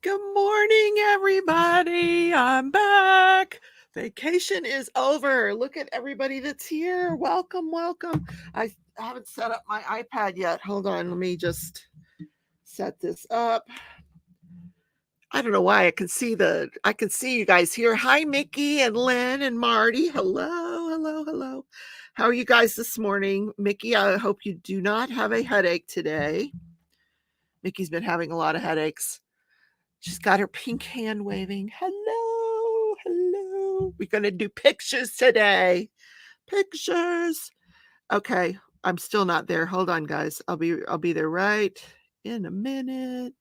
Good morning, everybody. I'm back. Vacation is over. Look at everybody that's here. Welcome, welcome. I haven't set up my iPad yet. Hold on. Let me just set this up. I don't know why I can see you guys here. Hi, Mickey and Lynn and Marty. Hello, hello, hello. How are you guys this morning? Mickey, I hope you do not have a headache today. Mickey's been having a lot of headaches. She's got her pink hand waving. Hello, hello. We're going to do pictures today. Pictures. Okay, I'm still not there. Hold on, guys. I'll be there right in a minute.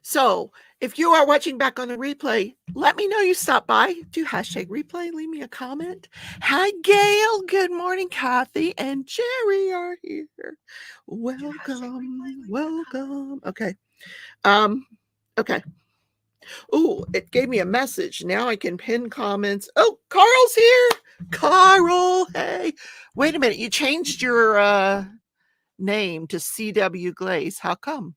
So if you are watching back on the replay, let me know you stopped by. Do hashtag replay. Leave me a comment. Hi, Gail. Good morning. Kathy and Jerry are here. Welcome. Welcome. Okay. Okay. Oh, it gave me a message. Now I can pin comments. Oh, Carl's here. Carl. Hey. Wait a minute. You changed your name to CW Glaze. How come?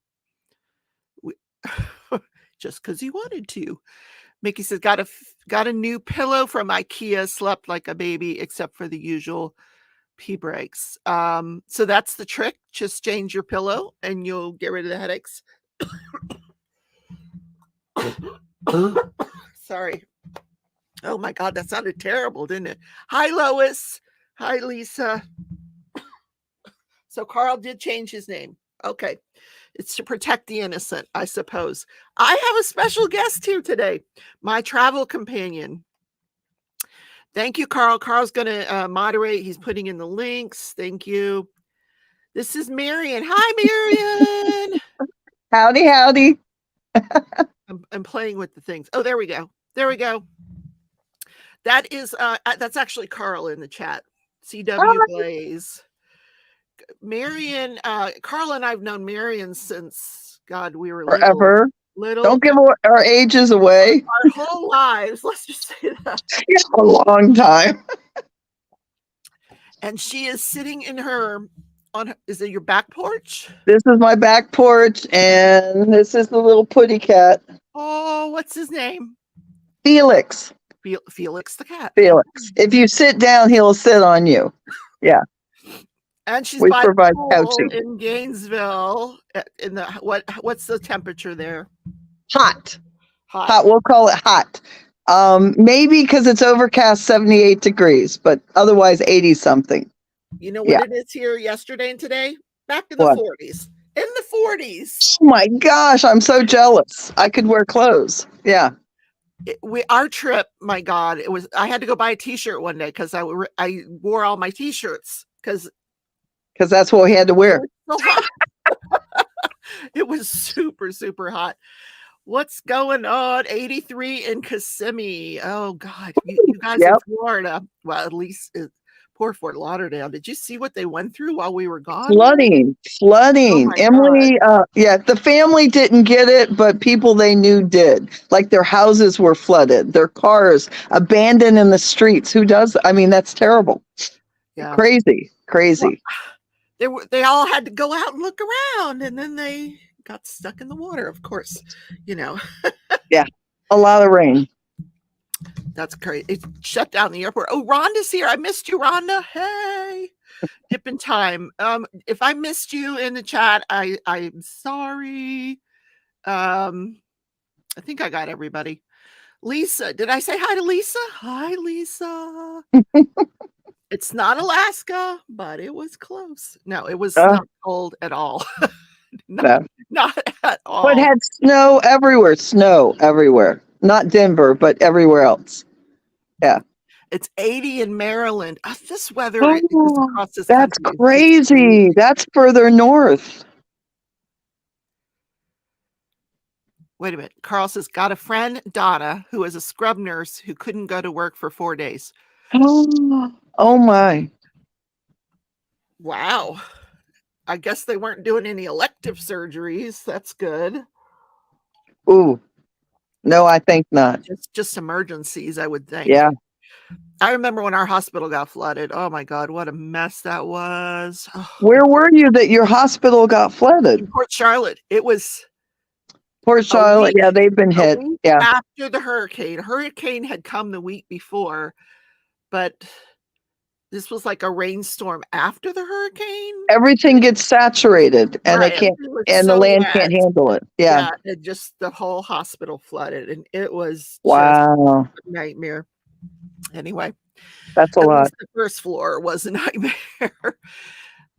Just because he wanted to. Mickey says, got a new pillow from IKEA, slept like a baby, except for the usual pee breaks. So that's the trick. Just change your pillow and you'll get rid of the headaches. Sorry. Oh my God, that sounded terrible, didn't it? Hi, Lois. Hi, Lisa. So Carl did change his name. Okay. It's to protect the innocent, I suppose. I have a special guest here today, my travel companion. Thank you, Carl. Carl's going to moderate. He's putting in the links. Thank you. This is Marion. Hi, Marion. Howdy, howdy. I'm playing with the things. Oh, there we go. There we go. That is, that's actually Carl in the chat. CW Blaze. Marion, Carl and I've known Marion since, God, we were forever. Little. Don't give our ages away. Our whole lives. Let's just say that. Yeah, a long time. And she is sitting in is it your back porch? This is my back porch, and this is the little putty cat. Oh, what's his name? Felix. Felix the cat. Felix. If you sit down, he'll sit on you. Yeah. And she's we by provide the pool couching in Gainesville. In the what's the temperature there? Hot. We'll call it hot. Maybe because it's overcast 78 degrees, but otherwise 80 something. You know what it is here yesterday and today? Back in the 40s. In the 40s. Oh my gosh, I'm so jealous. I could wear clothes. Yeah. Our trip, my God, I had to go buy a t-shirt one day because I wore all my t-shirts because that's what we had to wear. It was super, super hot. What's going on? 83 in Kissimmee. Oh God, you guys in Florida. Well, at least poor Fort Lauderdale. Did you see what they went through while we were gone? Flooding. Oh Emily, the family didn't get it, but people they knew did. Like their houses were flooded, their cars abandoned in the streets. Who does? I mean, that's terrible. Yeah. Crazy. Well, they all had to go out and look around, and then they got stuck in the water, of course, Yeah, a lot of rain. That's crazy. It shut down the airport. Oh, Rhonda's here. I missed you, Rhonda. Hey, dip in time. If I missed you in the chat, I'm sorry. I think I got everybody. Lisa, did I say hi to Lisa? Hi, Lisa. It's not Alaska, but it was close. No, it was not cold at all. Not at all. But it had snow everywhere. Not Denver, but everywhere else. Yeah. It's 80 in Maryland. This weather is across this country. That's crazy. That's further north. Wait a minute. Carl says, got a friend, Donna, who is a scrub nurse who couldn't go to work for 4 days. Oh my. Wow. I guess they weren't doing any elective surgeries. That's good. Ooh. No, I think not. Just emergencies, I would think. Yeah. I remember when our hospital got flooded. Oh my God, what a mess that was. Oh, Where were you that your hospital got flooded? in Port Charlotte, it was Port a Charlotte, week yeah, they've been hit. Yeah. after the hurricane. Hurricane had come the week before, but this was like a rainstorm after the hurricane. Everything gets saturated and they Right, can't, everything was and the so land wet. can't handle it. Yeah. Yeah, and just the whole hospital flooded, and it was just Wow. a nightmare. Anyway, That's a at lot. least the first floor was a nightmare.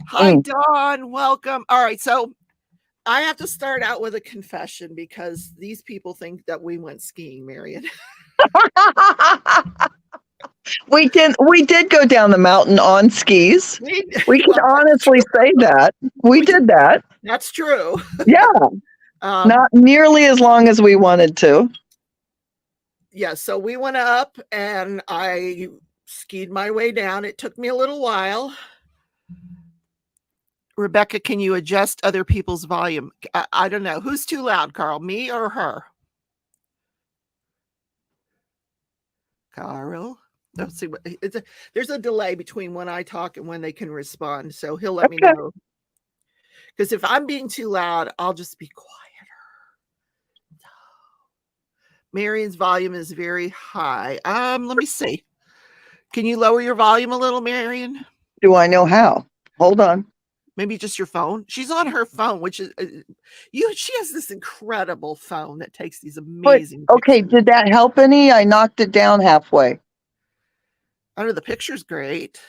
Hi, Mm. Dawn, welcome. All right, so I have to start out with a confession because these people think that we went skiing, Marion. We did go down the mountain on skis. We We can well, that's honestly true. say that. We did that. That's true. Yeah. Um, Not nearly as long as we wanted to. yeah, so we went up and I skied my way down. It took me a little while. Rebecca, can you adjust other people's volume? I don't know. Who's too loud, Carl? Me or her? Carl? Let's see. There's a delay between when I talk and when they can respond. So he'll let me Okay. know. Because if I'm being too loud, I'll just be quieter. Marion's volume is very high. Let me see. Can you lower your volume a little, Marion? Do I know how? Hold on. Maybe just your phone. She's on her phone, which is she has this incredible phone that takes these amazing Okay, pictures. did that help any? I knocked it down halfway. I know the picture's great.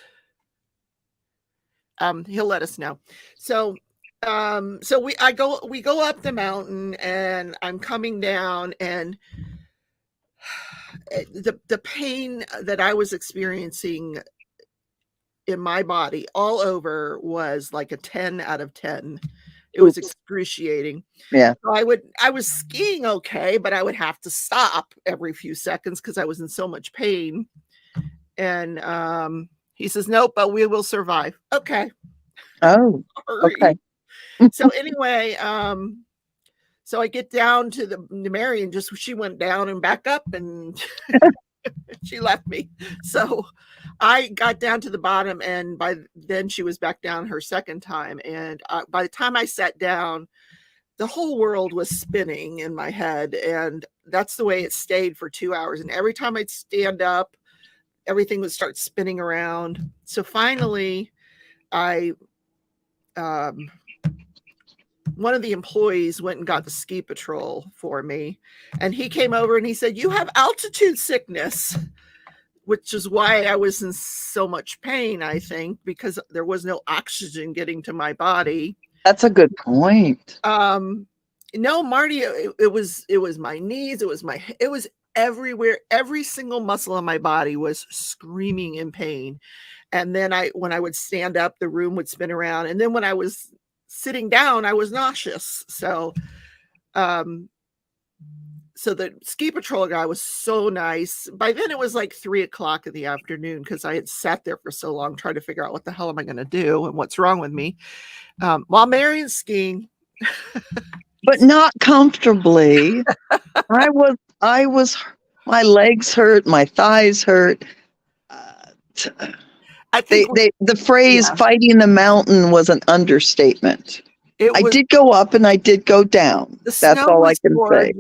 He'll let us know. So we go up the mountain and I'm coming down, and the pain that I was experiencing in my body all over was like a 10 out of 10. It was excruciating. Yeah. So I was skiing okay, but I would have to stop every few seconds because I was in so much pain. And he says, nope, but we will survive. Okay. Oh, okay. So anyway, so I get down to the Marion, just she went down and back up and she left me. So I got down to the bottom, and by then she was back down her second time. And by the time I sat down, the whole world was spinning in my head, and that's the way it stayed for 2 hours. And every time I'd stand up, everything would start spinning around. So finally, I one of the employees went and got the ski patrol for me, and he came over and he said, "You have altitude sickness," which is why I was in so much pain, I think, because there was no oxygen getting to my body. That's a good point. No, Marty, it was my knees, it was everywhere. Every single muscle in my body was screaming in pain. And then when I would stand up, the room would spin around. And then when I was sitting down, I was nauseous. So the ski patrol guy was so nice. By then it was like 3:00 in the afternoon because I had sat there for so long trying to figure out what the hell am I going to do and what's wrong with me. While Marion's skiing. But not comfortably. I was, my legs hurt, my thighs hurt. I think the phrase fighting the mountain was an understatement. I did go up and I did go down. That's all I can say.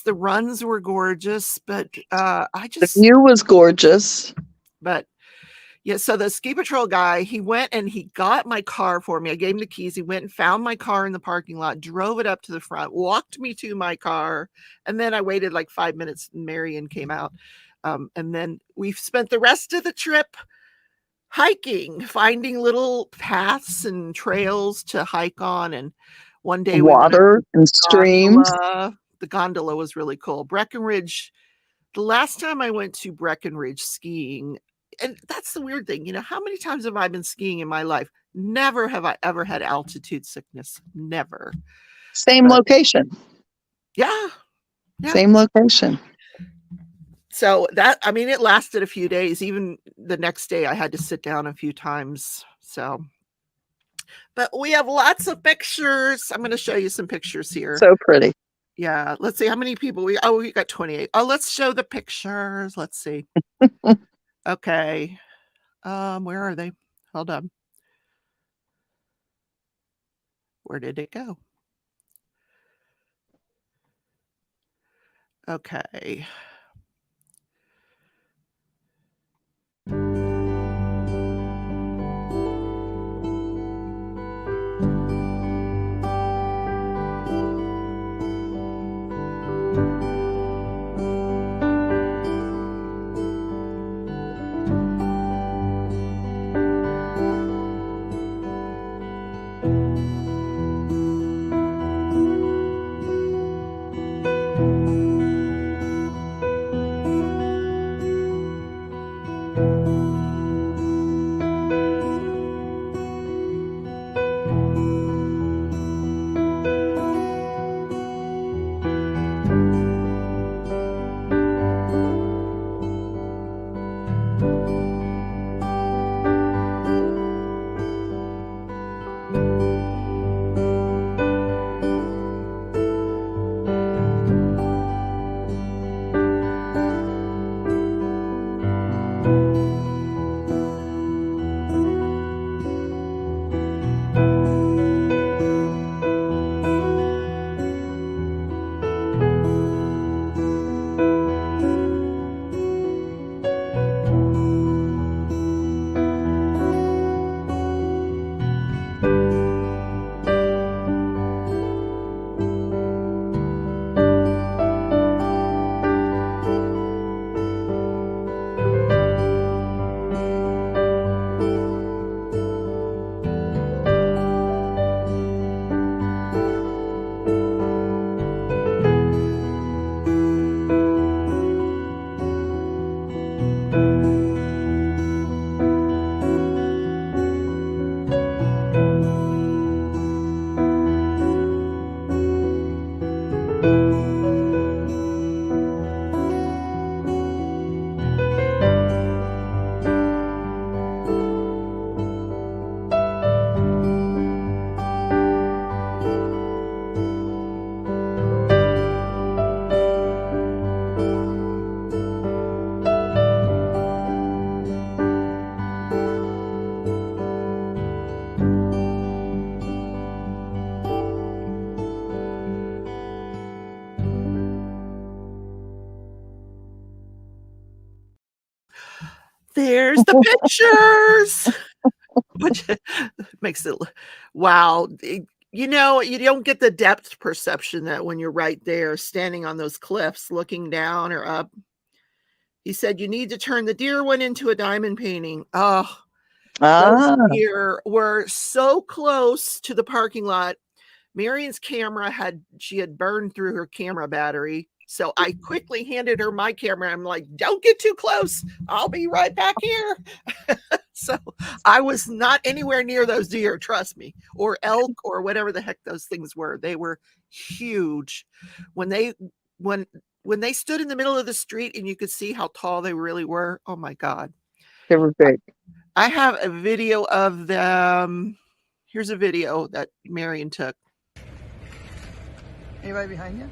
The runs were gorgeous, but the view was gorgeous. But yeah, so the ski patrol guy, he went and he got my car for me. I gave him the keys. He went and found my car in the parking lot, drove it up to the front, walked me to my car, and then I waited like 5 minutes and Marion came out. And then we spent the rest of the trip hiking, finding little paths and trails to hike on. And one day water and streams. The gondola was really cool. Breckenridge, the last time I went to Breckenridge skiing, and that's the weird thing, how many times have I been skiing in my life? Never have I ever had altitude sickness. Never. Same location. Yeah. Same location. So it lasted a few days. Even the next day I had to sit down a few times. So, but we have lots of pictures. I'm going to show you some pictures here. So pretty. Yeah. Let's see how many people we got 28. Oh, let's show the pictures. Let's see. Okay. Where are they? Hold on. Where did it go? Okay. There's the pictures. Which makes it wow. You know, you don't get the depth perception that when you're right there standing on those cliffs looking down or up. He said, "You need to turn the deer one into a diamond painting." Oh, those Ah, deer were so close to the parking lot. Marion's camera she had burned through her camera battery. So I quickly handed her my camera. I'm like, "Don't get too close. I'll be right back here." So I was not anywhere near those deer, trust me, or elk or whatever the heck those things were. They were huge. When they when when they stood in the middle of the street and you could see how tall they really were, oh my God. they were big. I have a video of them. Here's a video that Marion took. Anybody behind you?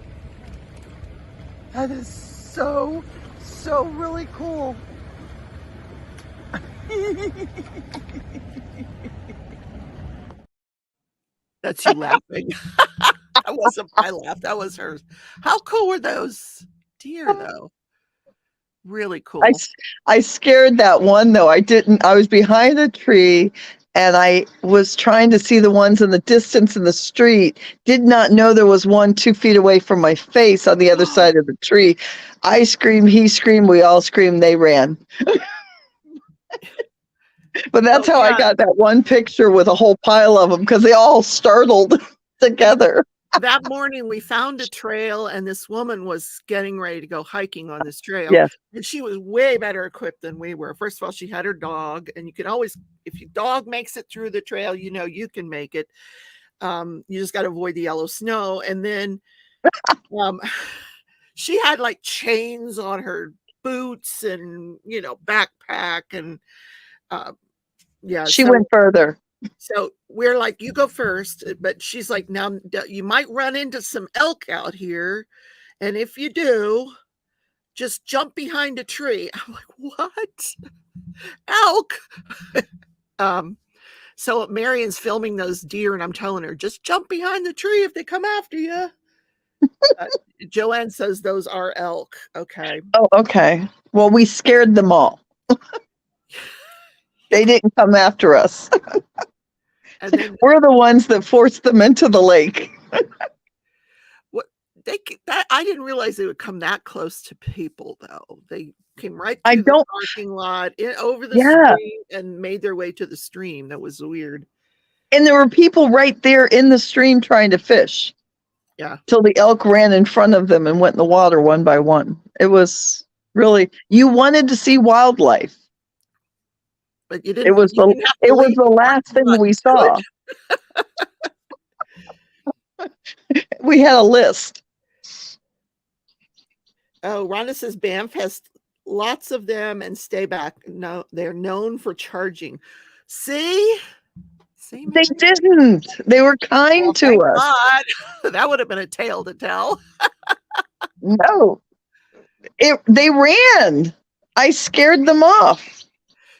That is so really cool. That's you laughing. That wasn't my laugh. That was hers. How cool were those deer, though? Really cool. I scared that one though. I was behind a tree and I was trying to see the ones in the distance in the street. Did not know there was one 2 feet away from my face on the other side of the tree. I screamed, he screamed, we all screamed, they ran. But that's how I got that one picture with a whole pile of them because they all startled together. That morning we found a trail and this woman was getting ready to go hiking on this trail. Yes. And she was way better equipped than we were. First of all, she had her dog, and you can always, if your dog makes it through the trail, you know you can make it. You just got to avoid the yellow snow. And then she had like chains on her boots and, you know, backpack and yeah. She went further. So we're like, "You go first," but she's like, "Now you might run into some elk out here, and if you do, just jump behind a tree. I'm like, what? Elk. So Marion's filming those deer, and I'm telling her, just jump behind the tree if they come after you. Joanne says those are elk. Okay. Oh, okay. Well, we scared them all. They didn't come after us. And then we're the ones that forced them into the lake. I didn't realize they would come that close to people, though. They came right through the parking lot, over the stream, and made their way to the stream. That was weird. And there were people right there in the stream trying to fish. Yeah. Till the elk ran in front of them and went in the water one by one. It was really, you wanted to see wildlife. But you didn't. It was the last thing we saw. We had a list. Oh, Rhonda says Banff has lots of them and stay back. No, they're known for charging. See, they didn't. They were kind to us. God. That would have been a tale to tell. No, they ran. I scared them off.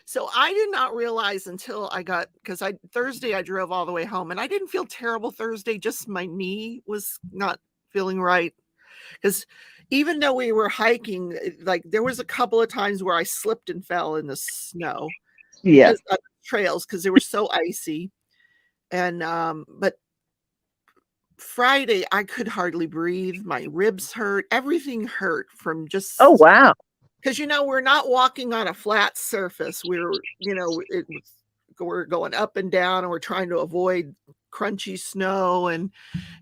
So I did not realize until because Thursday I drove all the way home, and I didn't feel terrible Thursday. Just my knee was not feeling right. Because even though we were hiking, like there was a couple of times where I slipped and fell in the snow. Yeah. Trails, because they were so icy. And but Friday I could hardly breathe. My ribs hurt. Everything hurt from just. Oh, wow. Because, we're not walking on a flat surface. We're going up and down, and we're trying to avoid crunchy snow, and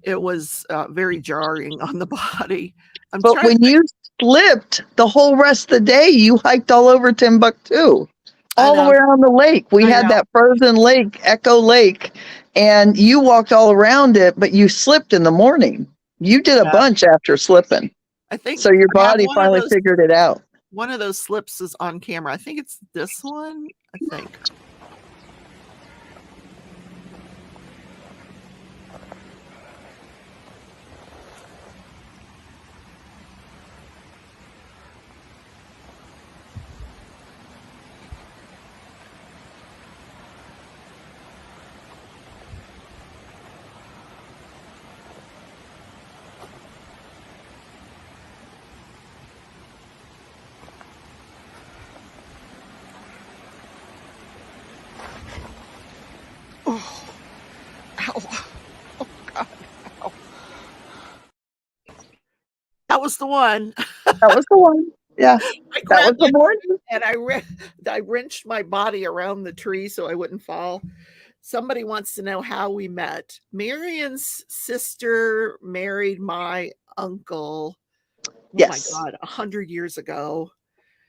it was very jarring on the body. But when you slipped the whole rest of the day, you hiked all over Timbuktu, all the way around the lake. We had that frozen lake, Echo Lake, and you walked all around it, but you slipped in the morning. You did a bunch after slipping. I think so. Your body finally figured it out. One of those slips is on camera. I think it's this one. I think. Oh, ow. Oh, God. Ow. That was the one. That was the one. Yeah. That was the morning. And I wrenched my body around the tree so I wouldn't fall. Somebody wants to know how we met. Marion's sister married my uncle. Yes. Oh, my God. 100 years ago.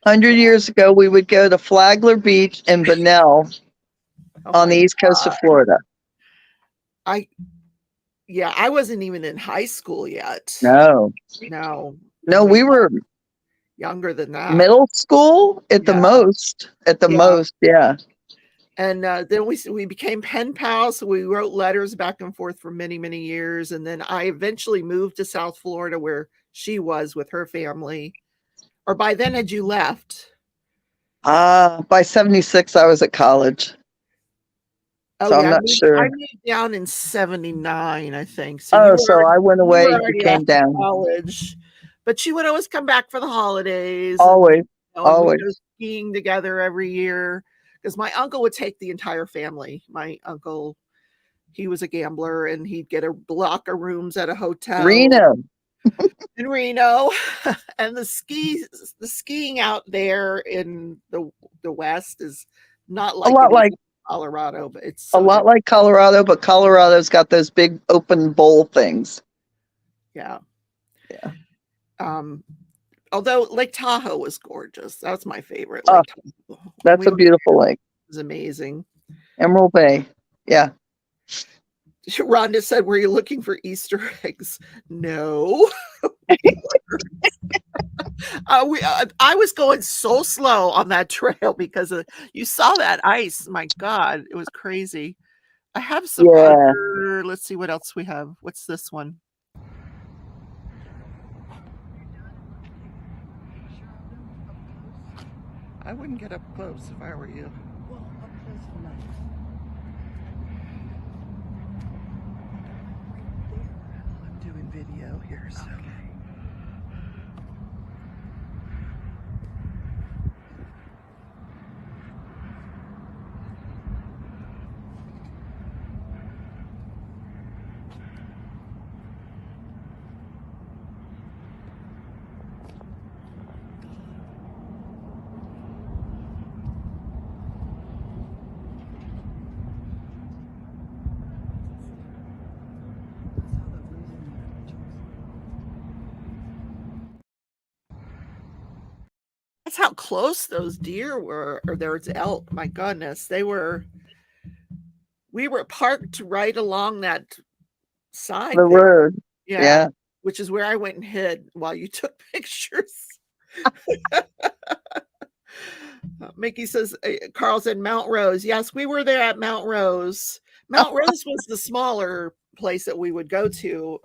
100 years ago, we would go to Flagler Beach and Bunnell. On the east coast of Florida. I wasn't even in high school yet. No, we were younger than that. Middle school at the most. Yeah. And then we became pen pals. So we wrote letters back and forth for many, many years. And then I eventually moved to South Florida, where she was with her family. Or by then, had you left? By 76, I was at college. So I'm not sure. I moved down in 79, I think. So I went away. You came down. College, but she would always come back for the holidays. Always, always. We go skiing together every year, because my uncle would take the entire family. My uncle, he was a gambler, and he'd get a block of rooms at a hotel. In Reno, and the skiing out there in the West is not like a lot like Colorado, but it's a lot like Colorado, but Colorado's got those big open bowl things. Yeah. Although Lake Tahoe was gorgeous. That's my favorite. Lake Tahoe. That's a beautiful lake. It was amazing. Emerald Bay. Yeah. Rhonda said, "Were you looking for Easter eggs?" No. I was going so slow on that trail because you saw that ice. My God, it was crazy. I have some other, let's see what else we have. What's this one? I wouldn't get up close if I were you. Well, up close enough. I'm doing video here, so. Okay. That's how close those deer were, or there was elk. My goodness, we were parked right along that side The there. road. Yeah, Yeah. which is where I went and hid while you took pictures. Mickey says, Carl said Mount Rose. Yes, we were there at Mount Rose. Mount Rose was the smaller place that we would go to,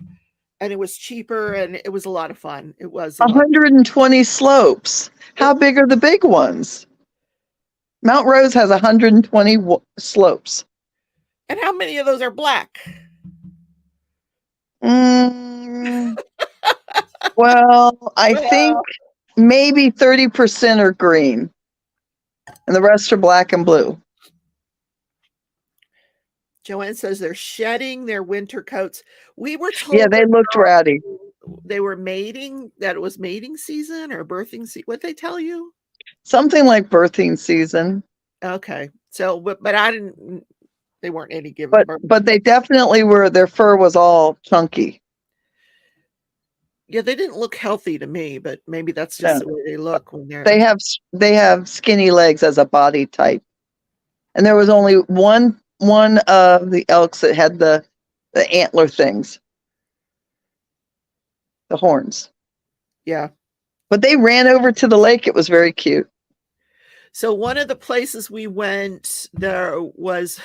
and it was cheaper and it was a lot of fun. It was 120 slopes. How big are the big ones? Mount Rose has 120 slopes. And how many of those are black? Well, I think maybe 30% are green, and the rest are black and blue. Joanne says they're shedding their winter coats. We were told Yeah, they looked ratty. They were mating, that it was mating season or birthing season. What'd they tell you? Something like birthing season. Okay. So, but I didn't, they weren't any given birth. But they definitely were, their fur was all chunky. Yeah, they didn't look healthy to me, but maybe that's just the way they look when they're. They have skinny legs as a body type. And there was only one of the elks that had the antler things. The horns. Yeah. But they ran over to the lake. It was very cute. So one of the places we went, there was,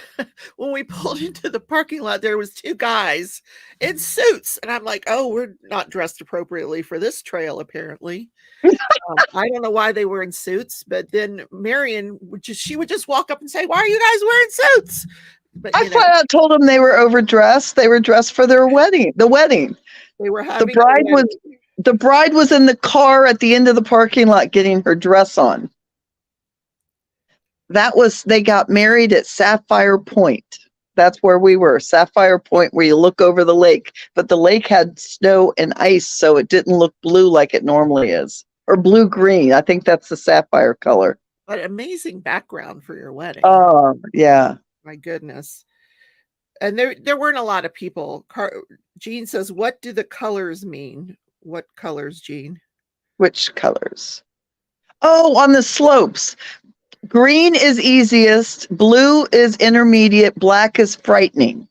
when we pulled into the parking lot, there was two guys in suits. And I'm like, oh, we're not dressed appropriately for this trail, apparently. I don't know why they were in suits, but then Marion she would just walk up and say, why are you guys wearing suits? But I flat out told them they were overdressed. They were dressed for their wedding. The wedding. They were having the bride was in the car at the end of the parking lot getting her dress on. They got married at Sapphire Point. That's where we were. Sapphire Point, where you look over the lake. But the lake had snow and ice, so it didn't look blue like it normally is. Or blue-green. I think that's the sapphire color. But amazing background for your wedding. Oh, yeah. My goodness. And there weren't a lot of people. Jean says, what do the colors mean? What colors, Jean? Which colors? Oh, on the slopes. Green is easiest. Blue is intermediate. Black is frightening.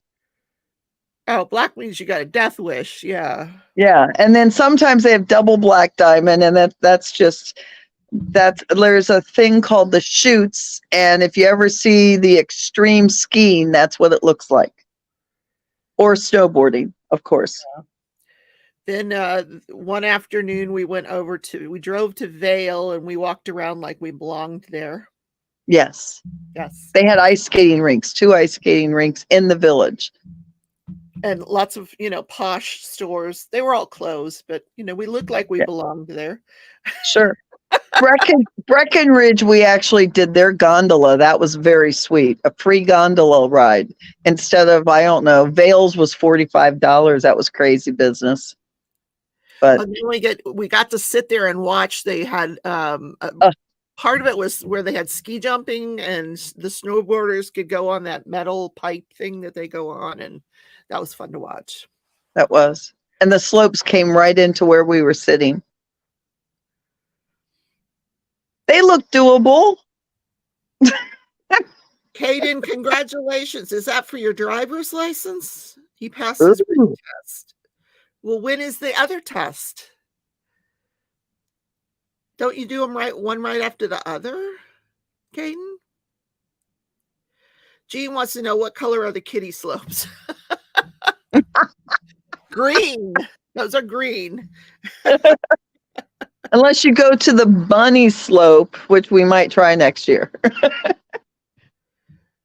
Oh, black means you got a death wish. Yeah. Yeah. And then sometimes they have double black diamond, and there's a thing called the chutes. And if you ever see the extreme skiing, that's what it looks like. Or snowboarding, of course. Yeah. Then one afternoon we drove to Vail and we walked around like we belonged there. Yes. Yes. They had ice skating rinks, 2 ice skating rinks in the village. And lots of, posh stores. They were all closed, but, we looked like we belonged there. Sure. Breckenridge, we actually did their gondola. That was very sweet. A free gondola ride instead of, I don't know, Vail's was $45. That was crazy business. But we got to sit there and watch. They had part of it was where they had ski jumping, and the snowboarders could go on that metal pipe thing that they go on, and that was fun to watch. That was. And the slopes came right into where we were sitting. They look doable. Caden, congratulations. Is that for your driver's license? He passed his written test. Well, when is the other test? Don't you do them one right after the other, Caden? Jean wants to know, what color are the kitty slopes? Green. Those are green. Unless you go to the bunny slope, which we might try next year.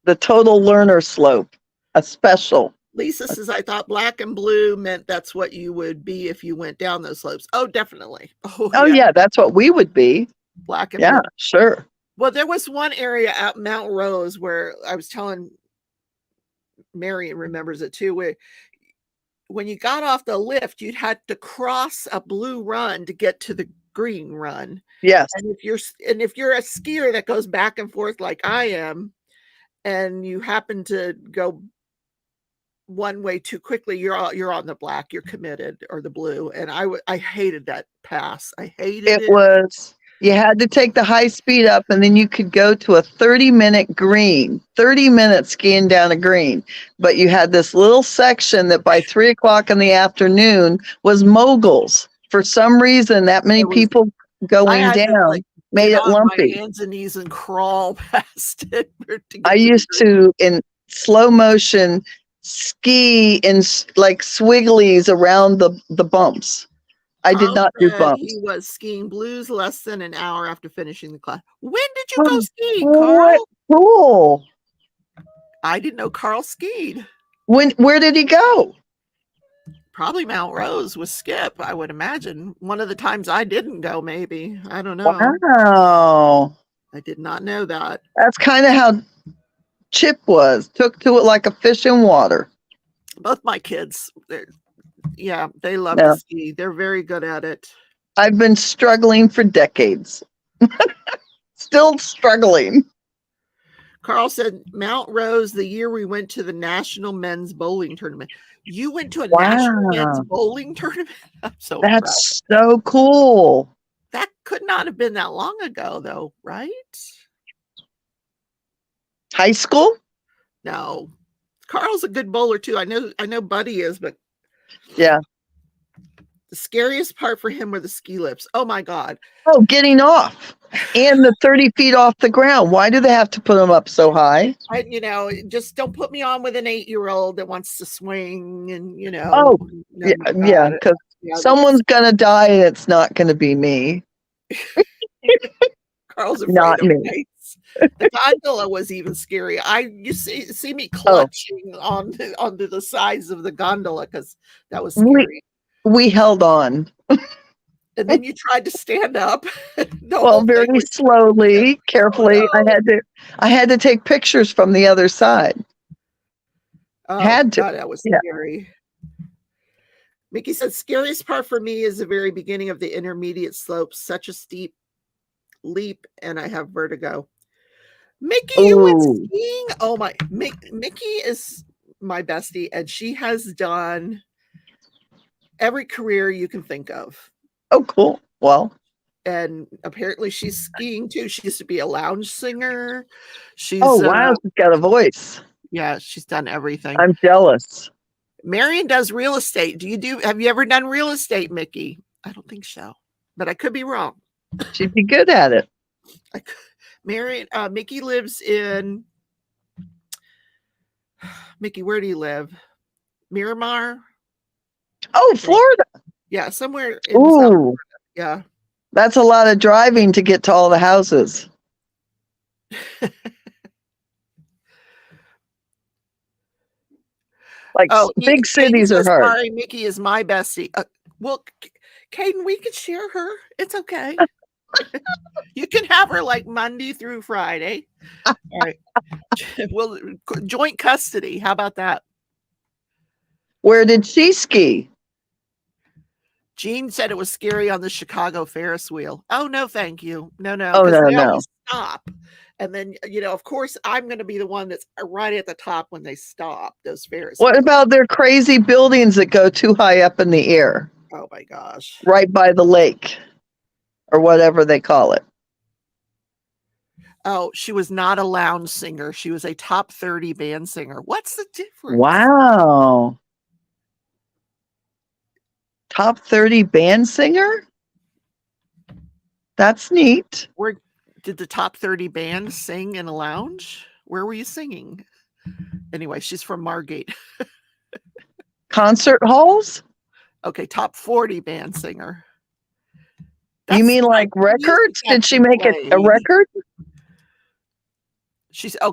The total learner slope, a special. Lisa says, I thought black and blue meant that's what you would be if you went down those slopes. Oh, definitely. Oh, Oh, yeah, that's what we would be. Black and Yeah, blue. sure. Well, there was one area at Mount Rose where I was telling Marion remembers it too, where when you got off the lift, you'd had to cross a blue run to get to the green run. Yes. And if you're a skier that goes back and forth like I am, and you happen to go one way too quickly, you're on the black, you're committed, or the blue. And I hated that pass. I hated it. It was, you had to take the high speed up, and then you could go to a 30-minute green, 30 minutes skiing down a green. But you had this little section that by 3 o'clock in the afternoon was moguls. For some reason, that many people going down made it lumpy. My hands and knees and crawl past it. I used to, in slow motion, ski in like swigglies around the bumps. I did not do bumps. He was skiing blues less than an hour after finishing the class. When did you go skiing, Carl? What? Cool. I didn't know Carl skied. Where did he go? Probably Mount Rose with Skip, I would imagine. One of the times I didn't go, maybe. I don't know. Wow. I did not know that. That's kind of how Chip was. Took to it like a fish in water. Both my kids, they love to ski. They're very good at it. I've been struggling for decades. Still struggling. Carl said, Mount Rose, the year we went to the National Men's Bowling Tournament. You went to a National Men's Bowling Tournament? I'm so That's so cool. That could not have been that long ago, though, right? High school? No. Carl's a good bowler, too. I know Buddy is, but yeah. The scariest part for him were the ski lifts. Oh, my God. Oh, getting off. And the 30 feet off the ground. Why do they have to put them up so high? Just don't put me on with an 8-year-old that wants to swing and, Oh, yeah, because someone's going to die and it's not going to be me. Carl's afraid not of me. heights. The gondola was even scary. You see me clutching onto the sides of the gondola because that was scary. We held on. And then you tried to stand up. Very slowly, carefully. I had to take pictures from the other side. Oh, God, that was scary. Mickey said, scariest part for me is the very beginning of the intermediate slope. Such a steep leap, and I have vertigo. Mickey, you went skiing? Oh, my. Mickey is my bestie, and she has done every career you can think of. Oh, cool. Well. And apparently she's skiing, too. She used to be a lounge singer. She's wow. She's got a voice. Yeah, she's done everything. I'm jealous. Marion does real estate. Have you ever done real estate, Mickey? I don't think so, but I could be wrong. She'd be good at it. Mickey lives in Mickey, where do you live? Miramar? Oh, Florida. Yeah, somewhere in South Florida. Yeah. That's a lot of driving to get to all the houses. Like big cities are hard. Sorry, Mickey is my bestie. Well, Caden, we could share her. It's okay. You can have her like Monday through Friday. All right. Well, joint custody. How about that? Where did she ski? Jean said it was scary on the Chicago Ferris wheel. Oh, no, thank you. No. Oh, no. Stop. And then, of course, I'm going to be the one that's right at the top when they stop, those Ferris wheels. What about their crazy buildings that go too high up in the air? Oh, my gosh. Right by the lake or whatever they call it. Oh, she was not a lounge singer. She was a top 30 band singer. What's the difference? Wow. Top 30 band singer? That's neat. Where did the top 30 band sing in a lounge? Where were you singing? Anyway, she's from Margate. Concert halls? Okay, top 40 band singer. You mean like records? Did she make it a record?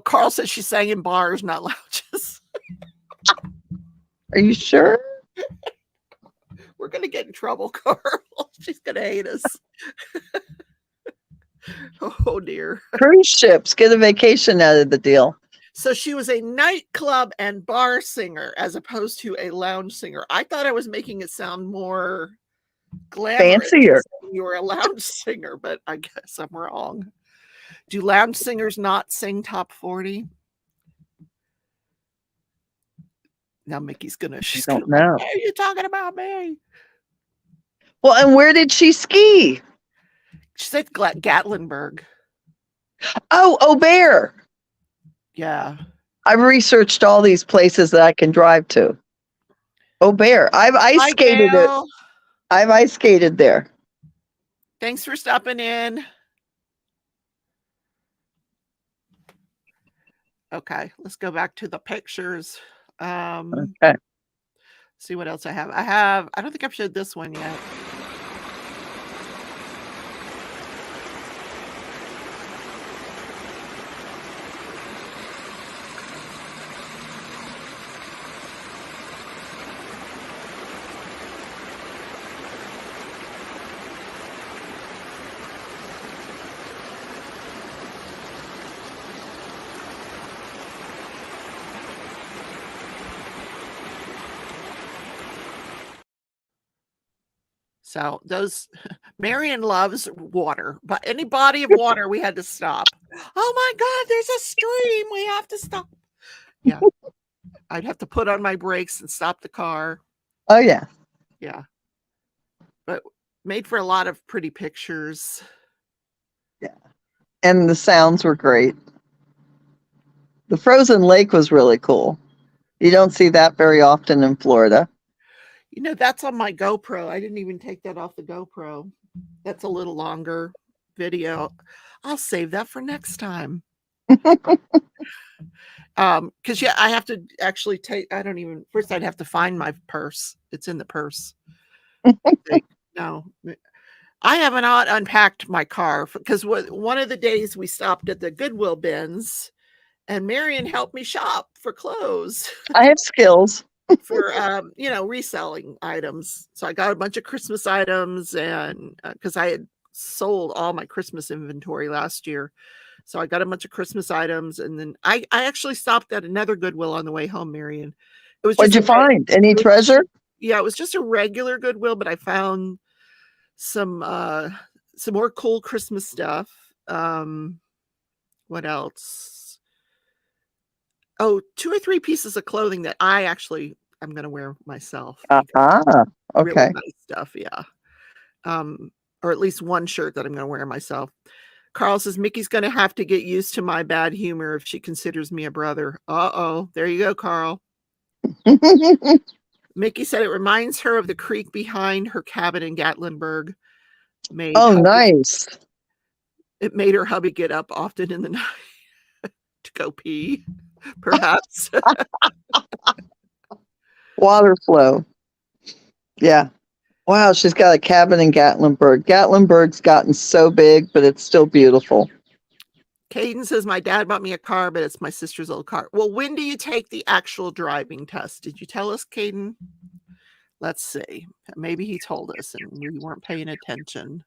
Carl said she sang in bars, not lounges. Are you sure? We're going to get in trouble, Carl. She's going to hate us. Oh, dear. Cruise ships get a vacation out of the deal. So she was a nightclub and bar singer as opposed to a lounge singer. I thought I was making it sound more glamorous. Fancier. You were a lounge singer, but I guess I'm wrong. Do lounge singers not sing top 40? Now Mickey's she's don't gonna know. Why are you talking about me? Well, and where did she ski? She said Gatlinburg. Oh, Aubert. Yeah. I've researched all these places that I can drive to. Aubert. I've ice skated it. I've ice skated there. Thanks for stopping in. Okay, let's go back to the pictures. Okay. See what else I have. I don't think I've showed this one yet. So Marion loves water, but any body of water we had to stop. Oh my God, there's a stream. We have to stop. Yeah. I'd have to put on my brakes and stop the car. Oh, yeah. Yeah. But made for a lot of pretty pictures. Yeah. And the sounds were great. The frozen lake was really cool. You don't see that very often in Florida. You know, that's on my GoPro. I didn't even take that off the GoPro. That's a little longer video. I'll save that for next time. Because I have to actually first I'd have to find my purse. It's in the purse. No, I haven't unpacked my car because one of the days we stopped at the Goodwill bins and Marion helped me shop for clothes. I have skills. For reselling items. So I got a bunch of Christmas items, and because I had sold all my Christmas inventory last year, so I got a bunch of Christmas items, and then I actually stopped at another Goodwill on the way home, Marion. It was What'd you find? Any treasure? Yeah, it was just a regular Goodwill, but I found some more cool Christmas stuff. What else? Oh, 2 or 3 pieces of clothing that I'm going to wear myself. Okay. Really nice stuff, yeah. Or at least one shirt that I'm going to wear myself. Carl says, Mickey's going to have to get used to my bad humor if she considers me a brother. Uh-oh. There you go, Carl. Mickey said it reminds her of the creek behind her cabin in Gatlinburg. Nice. It made her hubby get up often in the night to go pee, perhaps. Water flow. Yeah. Wow, she's got a cabin in Gatlinburg. Gatlinburg's gotten so big, but it's still beautiful. Caden says, my dad bought me a car, but it's my sister's old car. Well, when do you take the actual driving test? Did you tell us, Caden? Let's see. Maybe he told us and we weren't paying attention.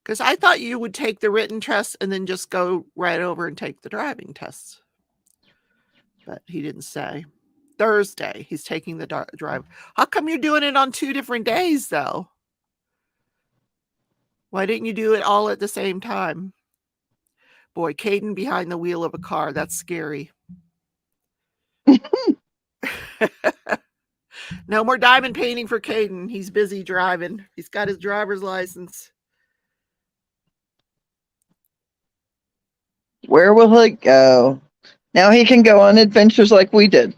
Because I thought you would take the written test and then just go right over and take the driving test. But he didn't say. Thursday, he's taking the drive. How come you're doing it on 2 different days, though? Why didn't you do it all at the same time? Boy, Caden behind the wheel of a car. That's scary. No more diamond painting for Caden. He's busy driving. He's got his driver's license. Where will he go? Now he can go on adventures like we did.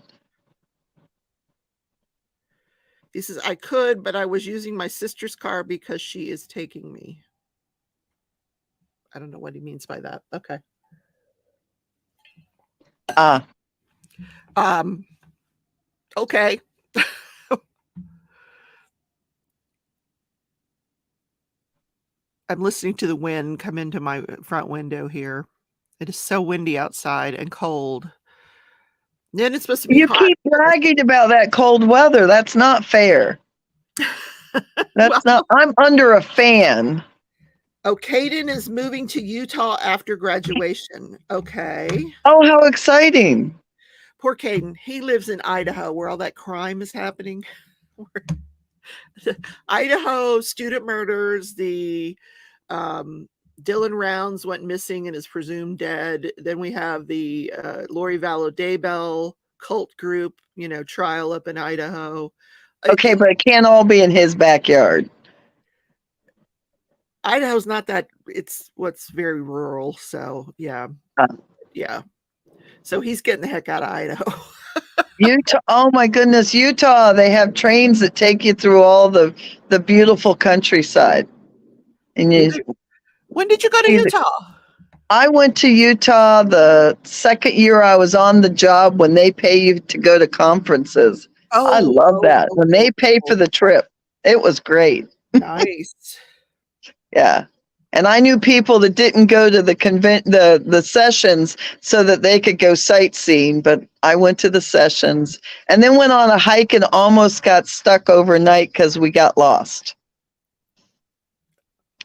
He says, I could, but I was using my sister's car because she is taking me. I don't know what he means by that. Okay. Okay. I'm listening to the wind come into my front window here. It is so windy outside and cold. Then it's supposed to be You hot. keep bragging about that cold weather. That's not fair. Well, That's not, I'm under a fan. oh, Caden is moving to Utah after graduation. Okay. Oh, how exciting. Poor Caden. He lives in Idaho where all that crime is happening. Idaho student murders, the Dylan Rounds went missing and is presumed dead. Then we have the Lori Vallow Daybell cult group, trial up in Idaho. Okay, but it can't all be in his backyard. Idaho's not that, it's what's very rural. So yeah. Yeah. So he's getting the heck out of Idaho. Utah, oh my goodness, Utah, they have trains that take you through all the beautiful countryside. And when did you go to Utah? I went to Utah the second year I was on the job when they pay you to go to conferences. I love that. When they pay for the trip, it was great. Nice. Yeah. And I knew people that didn't go to the sessions so that they could go sightseeing, but I went to the sessions and then went on a hike and almost got stuck overnight because we got lost.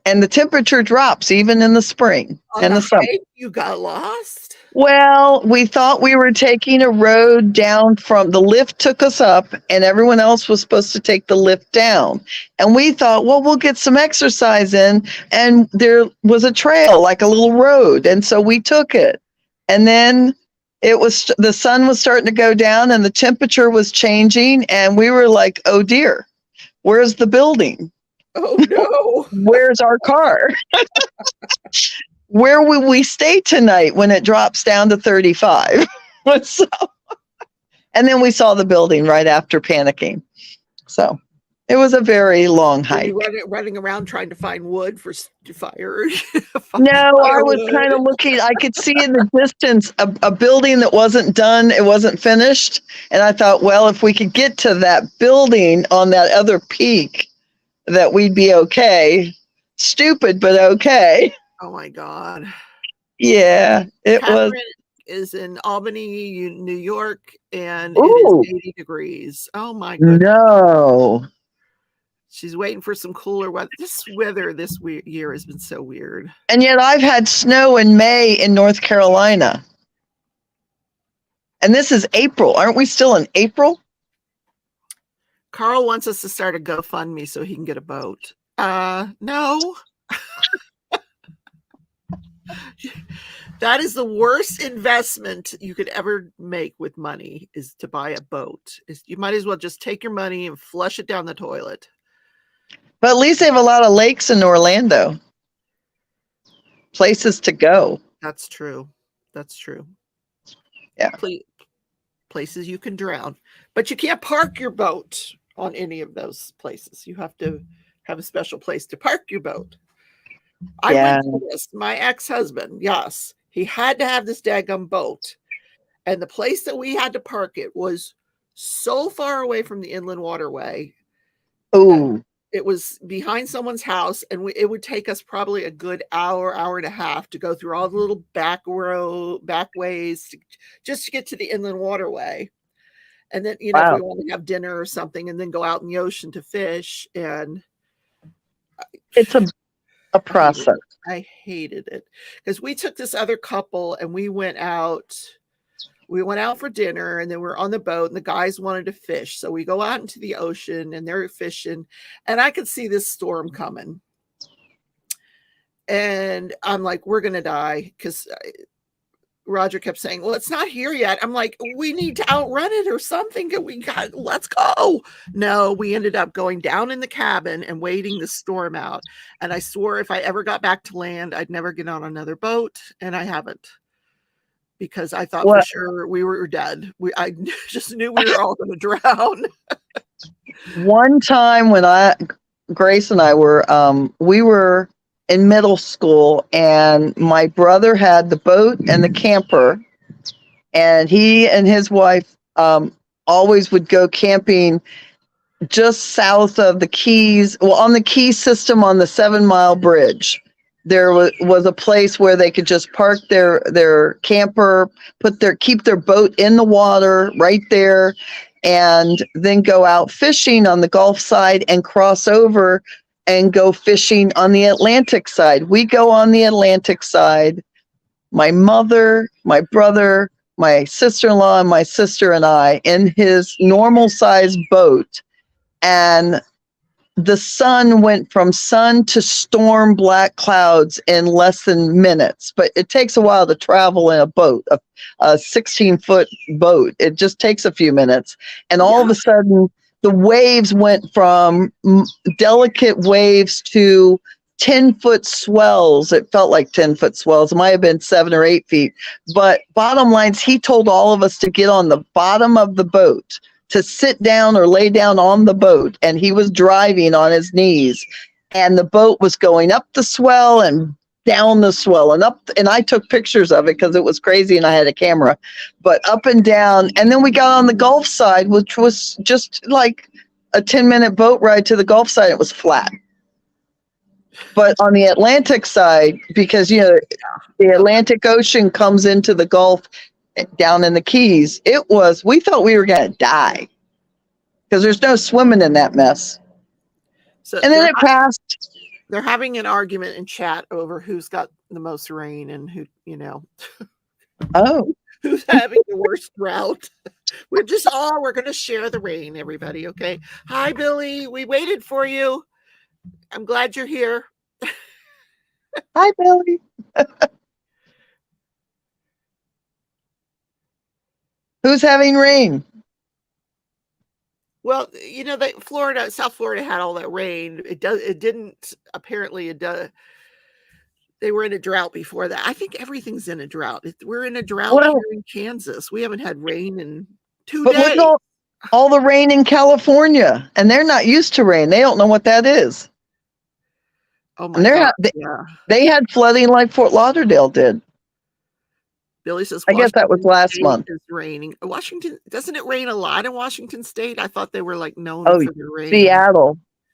And the temperature drops even in the spring and the summer. You got lost? Well, we thought we were taking a road down from the lift took us up and everyone else was supposed to take the lift down. And we thought, well, we'll get some exercise in. And there was a trail, like a little road. And so we took it. And then the sun was starting to go down and the temperature was changing. And we were like, oh dear, where's the building? Oh no. Where's our car? Where will we stay tonight when it drops down to 35? So, and then we saw the building right after panicking. So it was a very long hike. Were you running around trying to find wood for fire? No, I was kind of looking. I could see in the distance a building that wasn't done. It wasn't finished. And I thought, well, if we could get to that building on that other peak, that we'd be okay. Stupid, but okay. Oh my God. Yeah, Catherine is in Albany, New York, and it is 80 degrees. Oh my goodness. No. She's waiting for some cooler weather. This weather this year has been so weird. And yet I've had snow in May in North Carolina. And this is April. Aren't we still in April? Carl wants us to start a GoFundMe so he can get a boat. No. That is the worst investment you could ever make with money, is to buy a boat. You might as well just take your money and flush it down the toilet. But at least they have a lot of lakes in Orlando. Places to go. That's true. That's true. Yeah. Places you can drown. But you can't park your boat on any of those places. You have to have a special place to park your boat. I went to this. My ex-husband, yes, he had to have this daggum boat. And the place that we had to park it was so far away from the inland waterway. Oh. It was behind someone's house, and it would take us probably a good hour and a half to go through all the little back ways just to get to the inland waterway. And then, if we want to have dinner or something, and then go out in the ocean to fish. And it's a process. I hated it because we took this other couple and we went out for dinner, and then we're on the boat, and the guys wanted to fish. So we go out into the ocean and they're fishing, and I could see this storm coming. And I'm like, we're going to die, because Roger kept saying, well, it's not here yet. I'm like, we need to outrun it or something. Let's go. No, we ended up going down in the cabin and waiting the storm out. And I swore if I ever got back to land, I'd never get on another boat. And I haven't, because I thought for sure we were dead. I just knew we were all going to drown. One time when Grace and I were, we were in middle school, and my brother had the boat and the camper, and he and his wife always would go camping just south of the Keys. Well, on the Key system on the 7 Mile Bridge, there was a place where they could just park their camper, keep their boat in the water right there, and then go out fishing on the Gulf side and cross over and go fishing on the Atlantic side. We go on the Atlantic side. My mother, my brother, my sister-in-law, and my sister and I in his normal size boat. And the sun went from sun to storm black clouds in less than minutes. But it takes a while to travel in a boat, a 16-foot boat. It just takes a few minutes. And all of a sudden, the waves went from delicate waves to 10-foot swells. It felt like 10-foot swells. It might have been 7 or 8 feet. But bottom lines, he told all of us to get on the bottom of the boat, to sit down or lay down on the boat. And he was driving on his knees. And the boat was going up the swell and down the swell and up. And I took pictures of it because it was crazy and I had a camera. But up and down. And then we got on the Gulf side, which was just like a 10-minute boat ride to the Gulf side. It was flat. But on the Atlantic side, because, you know, the Atlantic Ocean comes into the Gulf down in the Keys, we thought we were going to die because there's no swimming in that mess. So and then it passed. They're having an argument in chat over who's got the most rain and who, who's having the worst drought. We're going to share the rain, everybody. Okay. Hi, Billy. We waited for you. I'm glad you're here. Hi, Billy. Who's having rain? Well, South Florida had all that rain. It didn't, apparently it does. They were in a drought before that. I think everything's in a drought. We're in a drought here in Kansas. We haven't had rain in 2 days. Look all the rain in California, and they're not used to rain. They don't know what that is. Oh my God. They had flooding like Fort Lauderdale did. Billy says, I guess that was last month. It's raining. Washington, doesn't it rain a lot in Washington State? I thought they were like known for their rain.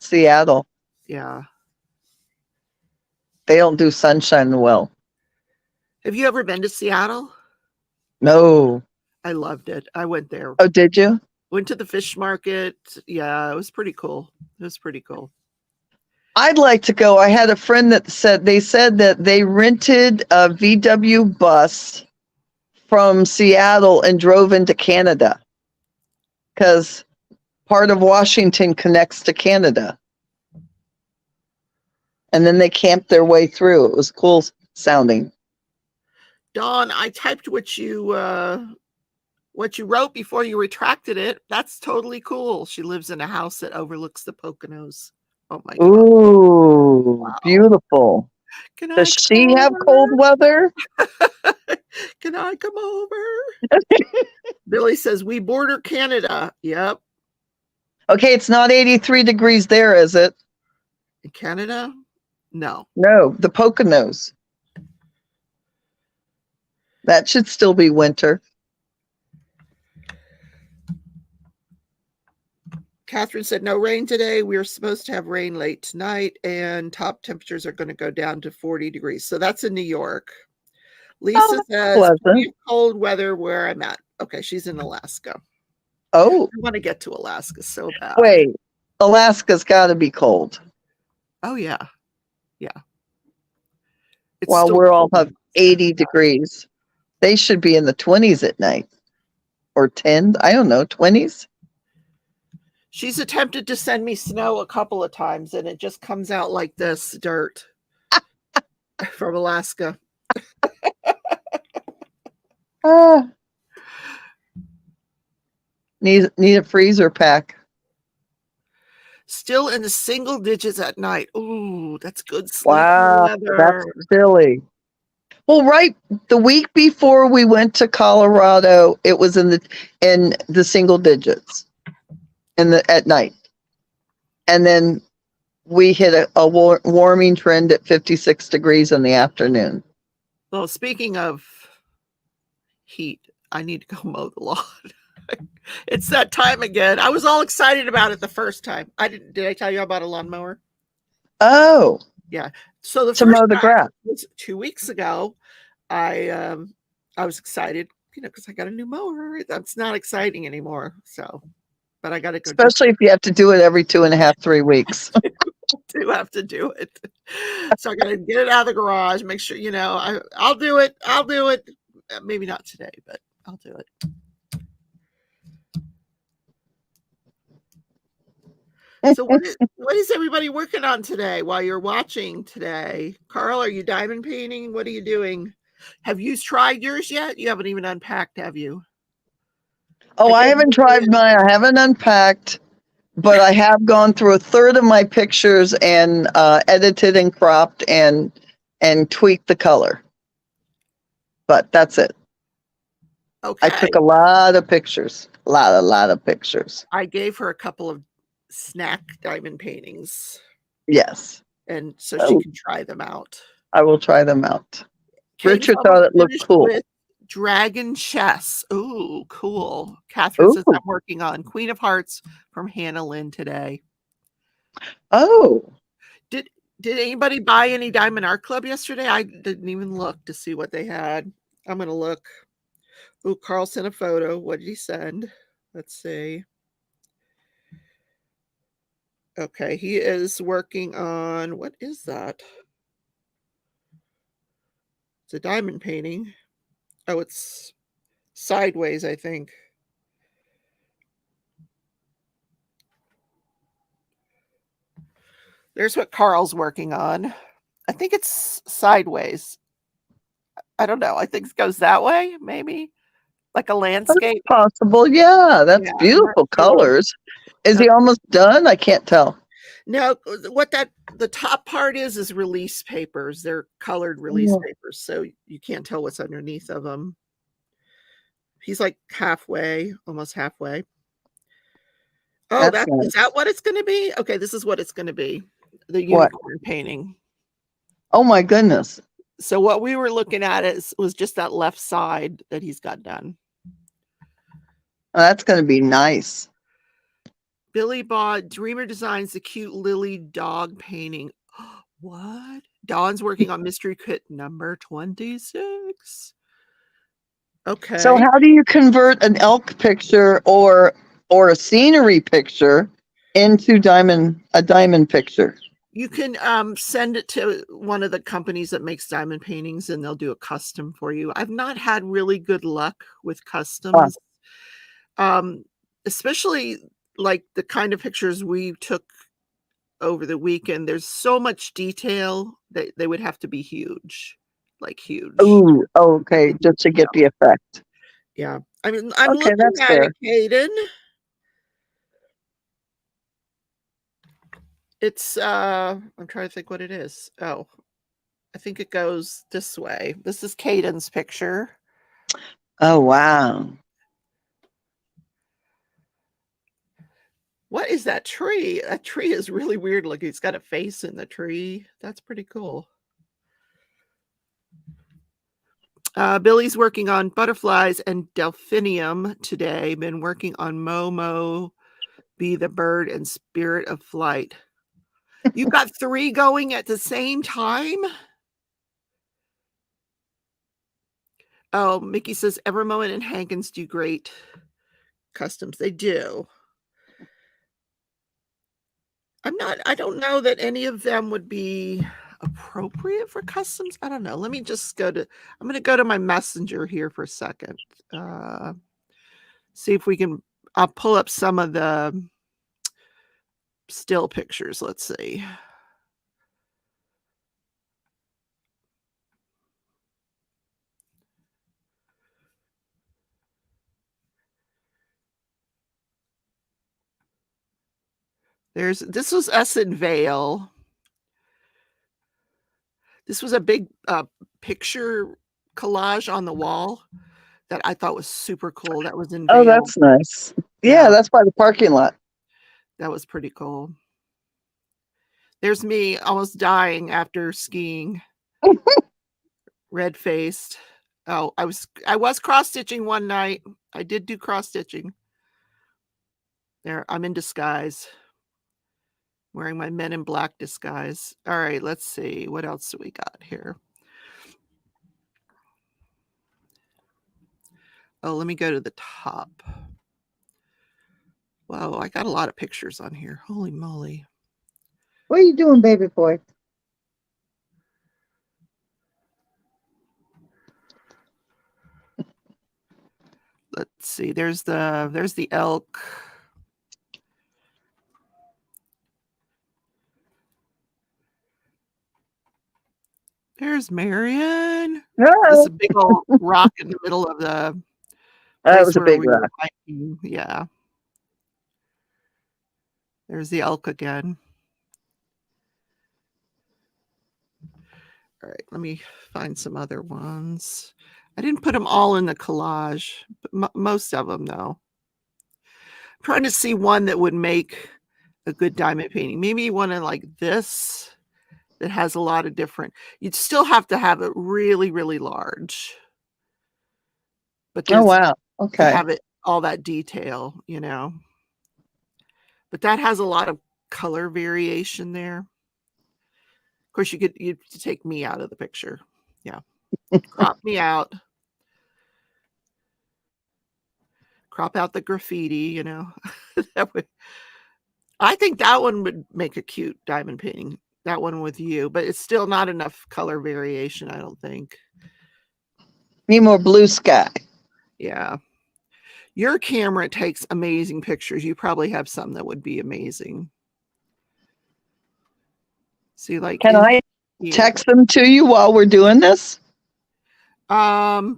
Seattle. Yeah. They don't do sunshine well. Have you ever been to Seattle? No. I loved it. I went there. Oh, did you? Went to the fish market. Yeah, it was pretty cool. I'd like to go. I had a friend that said that they rented a VW bus from Seattle and drove into Canada because part of Washington connects to Canada. And then they camped their way through. It was cool sounding. Dawn, I typed what you wrote before you retracted it. That's totally cool. She lives in a house that overlooks the Poconos. Oh my God. Ooh, wow. Beautiful. Does she have cold weather? Can I come over? Billy says, we border Canada. Yep. Okay, it's not 83 degrees there, is it? In Canada? No. No, the Poconos. That should still be winter. Catherine said, no rain today. We're supposed to have rain late tonight, and top temperatures are going to go down to 40 degrees. So that's in New York. Lisa says, cold weather where I'm at. Okay, she's in Alaska. Oh. I want to get to Alaska so bad. Wait, Alaska's got to be cold. Oh, yeah. Yeah. While we're all have 80 degrees. They should be in the 20s at night. Or 10, I don't know, 20s. She's attempted to send me snow a couple of times, and it just comes out like this dirt from Alaska. Need a freezer pack. Still in the single digits at night. Ooh, that's good sleep. Wow, that's silly. Well, right, the week before we went to Colorado, it was in the single digits. At night, and then we hit a warming trend at 56 degrees in the afternoon. Well, speaking of heat, I need to go mow the lawn. It's that time again. I was all excited about it the first time. Did I tell you about a lawnmower? Oh, Yeah. So the to first mow the time grass. was 2 weeks ago. I was excited, because I got a new mower. That's not exciting anymore. So, but I got to go Especially if you have to do it every 2.5, 3 weeks. do have to do it. So I got to get it out of the garage. Make sure I'll do it. I'll do it. Maybe not today, but I'll do it. So what is everybody working on today while you're watching today? Carl, are you diamond painting? What are you doing? Have you tried yours yet? You haven't even unpacked, have you? Oh, I haven't tried mine. I haven't unpacked, but I have gone through a third of my pictures and edited and cropped and tweaked the color. But that's it. Okay. I took a lot of pictures. A lot of pictures. I gave her a couple of snack diamond paintings. Yes. And so she can try them out. I will try them out. Richard thought it looked cool. With Dragon Chess. Ooh, cool. Catherine says I'm working on Queen of Hearts from Hannah Lynn today. Oh. Did anybody buy any Diamond Art Club yesterday? I didn't even look to see what they had. I'm going to look. Ooh, Carl sent a photo. What did he send? Let's see. Okay, he is working on, what is that? It's a diamond painting. Oh, it's sideways, I think. There's what Carl's working on. I think it's sideways. I don't know. I think it goes that way, maybe. Like a landscape. That's possible. Yeah, that's beautiful colors. Is he almost done? I can't tell. No, what the top part is release papers. They're colored release papers, so you can't tell what's underneath of them. He's like halfway, almost halfway. Oh, is that what it's going to be? Okay, this is what it's going to be. The unicorn painting. Oh my goodness. So what we were looking at was just that left side that he's got done. Oh, that's going to be nice. Billy bought Dreamer Designs the cute Lily dog painting. What? Dawn's working on mystery kit number 26. Okay. So how do you convert an elk picture or a scenery picture into a diamond picture? You can send it to one of the companies that makes diamond paintings and they'll do a custom for you. I've not had really good luck with customs. Especially like the kind of pictures we took over the weekend. There's so much detail that they would have to be huge, like huge. Ooh, okay, just to get the effect. Yeah. I mean, I'm looking at it, Caden. It's I'm trying to think what it is. Oh, I think it goes this way. This is Caden's picture. Oh, wow. What is that tree? That tree is really weird looking. It's got a face in the tree. That's pretty cool. Billy's working on butterflies and delphinium today. Been working on Momo, Be the Bird, and Spirit of Flight. You've got 3 going at the same time? Oh, Mickey says Every Moment and Hankins do great customs. They do. I don't know that any of them would be appropriate for customs. I don't know. Let me just I'm going to go to my messenger here for a second. See if we can, I'll pull up some of the still pictures. Let's see. This was us in Vale. This was a big picture collage on the wall that I thought was super cool. That was in Vale. Oh, that's nice. Yeah, that's by the parking lot. That was pretty cool. There's me almost dying after skiing. Red-faced. Oh, I was cross-stitching one night. I did do cross stitching. There, I'm in disguise. Wearing my Men in Black disguise. All right, let's see. What else do we got here? Oh, let me go to the top. Wow, I got a lot of pictures on here. Holy moly. What are you doing, baby boy? Let's see. There's the elk. There's Marion. This is a big old rock in the middle of the That place was a where big we were rock. hiking. Yeah. There's the elk again. All right, let me find some other ones. I didn't put them all in the collage, but most of them, though. I'm trying to see one that would make a good diamond painting. Maybe one in like this that has a lot of different. You'd still have to have it really, really large. But Oh, there's wow. to Okay. have it all that detail, you know. But that has a lot of color variation there. Of course, you take me out of the picture. Yeah. Crop me out. Crop out the graffiti, you know. I think that one would make a cute diamond painting. That one with you, but it's still not enough color variation, I don't think. Need more blue sky. Yeah. Your camera takes amazing pictures. You probably have some that would be amazing. See, like Can I here. text them to you while we're doing this? No,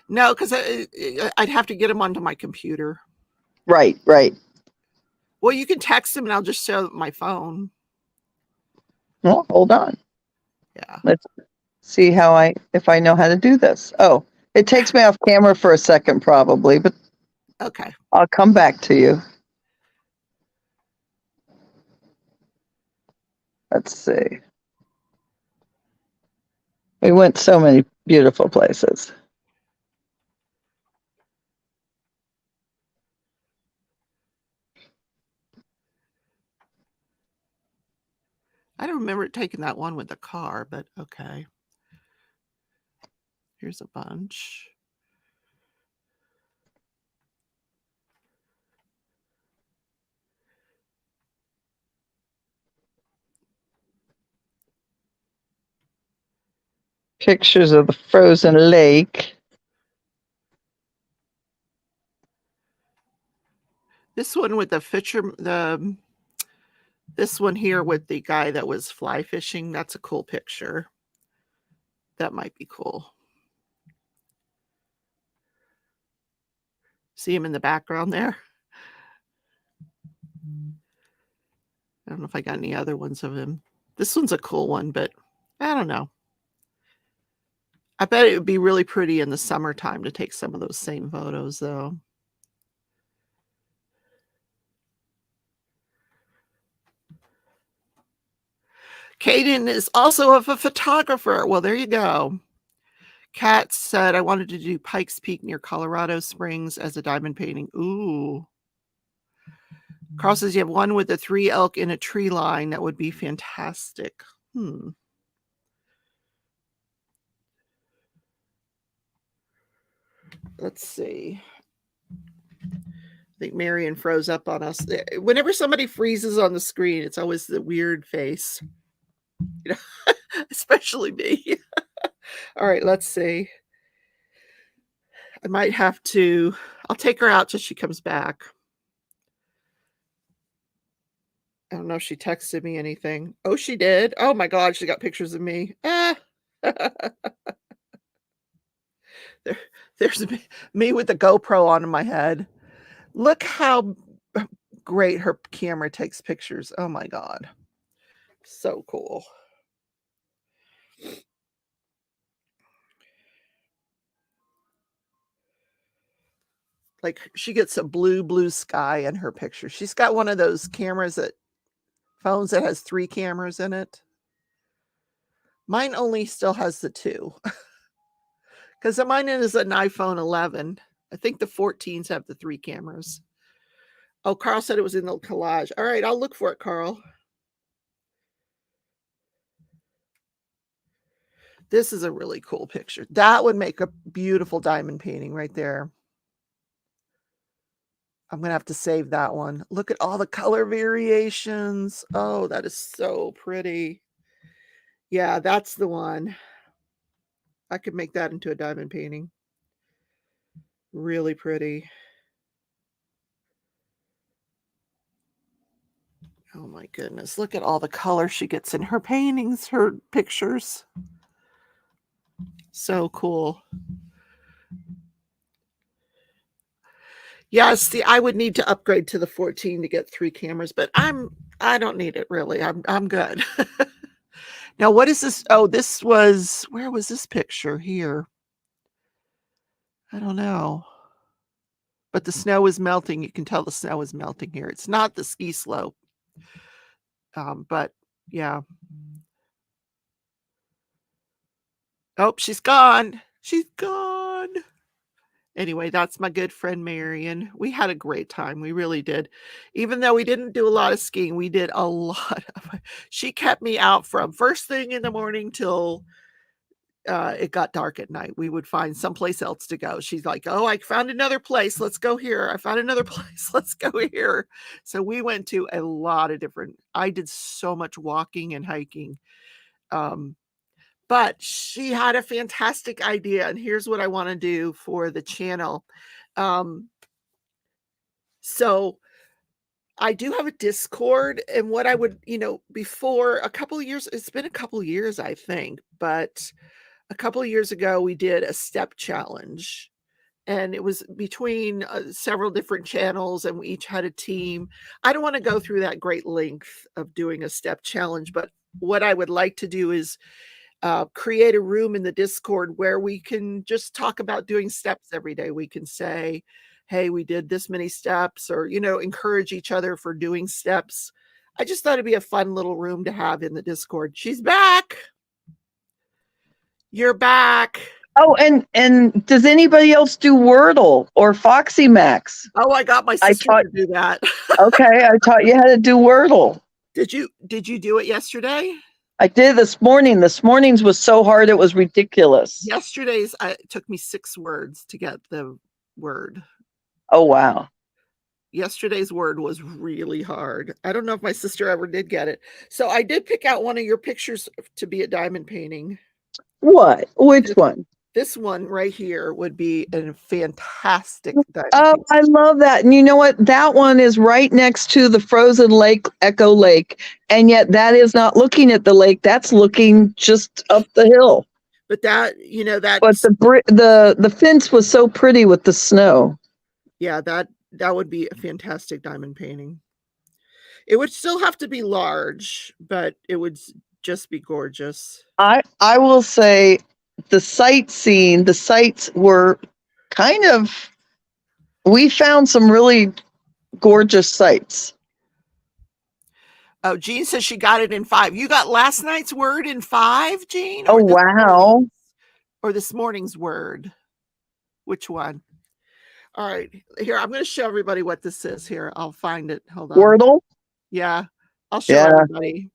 because I'd have to get them onto my computer. Right. Well, you can text them and I'll just show my phone. Well, hold on. Yeah. Let's see if I know how to do this. Oh, it takes me off camera for a second probably, but okay. I'll come back to you. Let's see. We went so many beautiful places. I don't remember taking that one with the car, but okay. Here's a bunch. Pictures of the frozen lake. This one with the this one here with the guy that was fly fishing, that's a cool picture. That might be cool. See him in the background there? I don't know if I got any other ones of him. This one's a cool one, but I don't know. I bet it would be really pretty in the summertime to take some of those same photos, though. Kaden is also a photographer. Well, there you go. Kat said, I wanted to do Pikes Peak near Colorado Springs as a diamond painting. Ooh. Carl says you have one with the 3 elk in a tree line. That would be fantastic. Let's see. I think Marion froze up on us. Whenever somebody freezes on the screen, it's always the weird face. You know, especially me. All right, let's see. I might have to, I'll take her out till she comes back. I don't know if she texted me anything. Oh, she did. Oh my God, she got pictures of me. There's me with the GoPro on my head. Look how great her camera takes pictures. Oh my God. So cool. Like she gets a blue sky in her picture. She's got one of those phones that has 3 cameras in it. Mine only still has the 2. Because mine is an iPhone 11. I think the 14s have the 3 cameras. Oh, Carl said it was in the collage. All right, I'll look for it, Carl. This is a really cool picture. That would make a beautiful diamond painting right there. I'm going to have to save that one. Look at all the color variations. Oh, that is so pretty. Yeah, that's the one. I could make that into a diamond painting. Really pretty. Oh my goodness. Look at all the color she gets in her paintings, her pictures. So cool. Yes, I would need to upgrade to the 14 to get 3 cameras, but I don't need it really. I'm good. Now, what is this? Oh, this was, where was this picture here? I don't know. But the snow is melting. You can tell the snow is melting here. It's not the ski slope. But yeah. Oh, she's gone. She's gone. Anyway, that's my good friend Marion. We had a great time. We really did. Even though we didn't do a lot of skiing, we did a lot of, she kept me out from first thing in the morning till it got dark at night. We would find someplace else to go. She's like, oh, I found another place. Let's go here. I found another place. Let's go here. So we went to a lot of different, I did so much walking and hiking. But she had a fantastic idea, and here's what I want to do for the channel. So I do have a Discord, and what I would, before a couple of years, it's been a couple of years, I think, but a couple of years ago, we did a step challenge, and it was between several different channels, and we each had a team. I don't want to go through that great length of doing a step challenge, but what I would like to do is create a room in the Discord where we can just talk about doing steps every day. We can say, hey, we did this many steps, or, encourage each other for doing steps. I just thought it'd be a fun little room to have in the Discord. She's back. You're back. Oh, and does anybody else do Wordle or Foxy Max? Oh, I got my sister to do that. Okay, I taught you how to do Wordle. Did you do it yesterday? I did this morning. This morning's was so hard it was ridiculous. Yesterday's it took me 6 words to get the word. Oh wow. Yesterday's word was really hard. I don't know if my sister ever did get it. So I did pick out one of your pictures to be a diamond painting. What? Which one? This one right here would be a fantastic diamond painting. I love that. And you know what? That one is right next to the frozen lake, Echo Lake. And yet that is not looking at the lake. That's looking just up the hill. But that, but the fence was so pretty with the snow. Yeah, that would be a fantastic diamond painting. It would still have to be large, but it would just be gorgeous. I will say the sites were kind of, we found some really gorgeous sites. Oh, Jean says she got it in 5. You got last night's word in 5, Jean? Oh, wow. Or this morning's word? Which one? All right. Here, I'm going to show everybody what this is. Here, I'll find it. Hold on. Wordle? Yeah. I'll show everybody.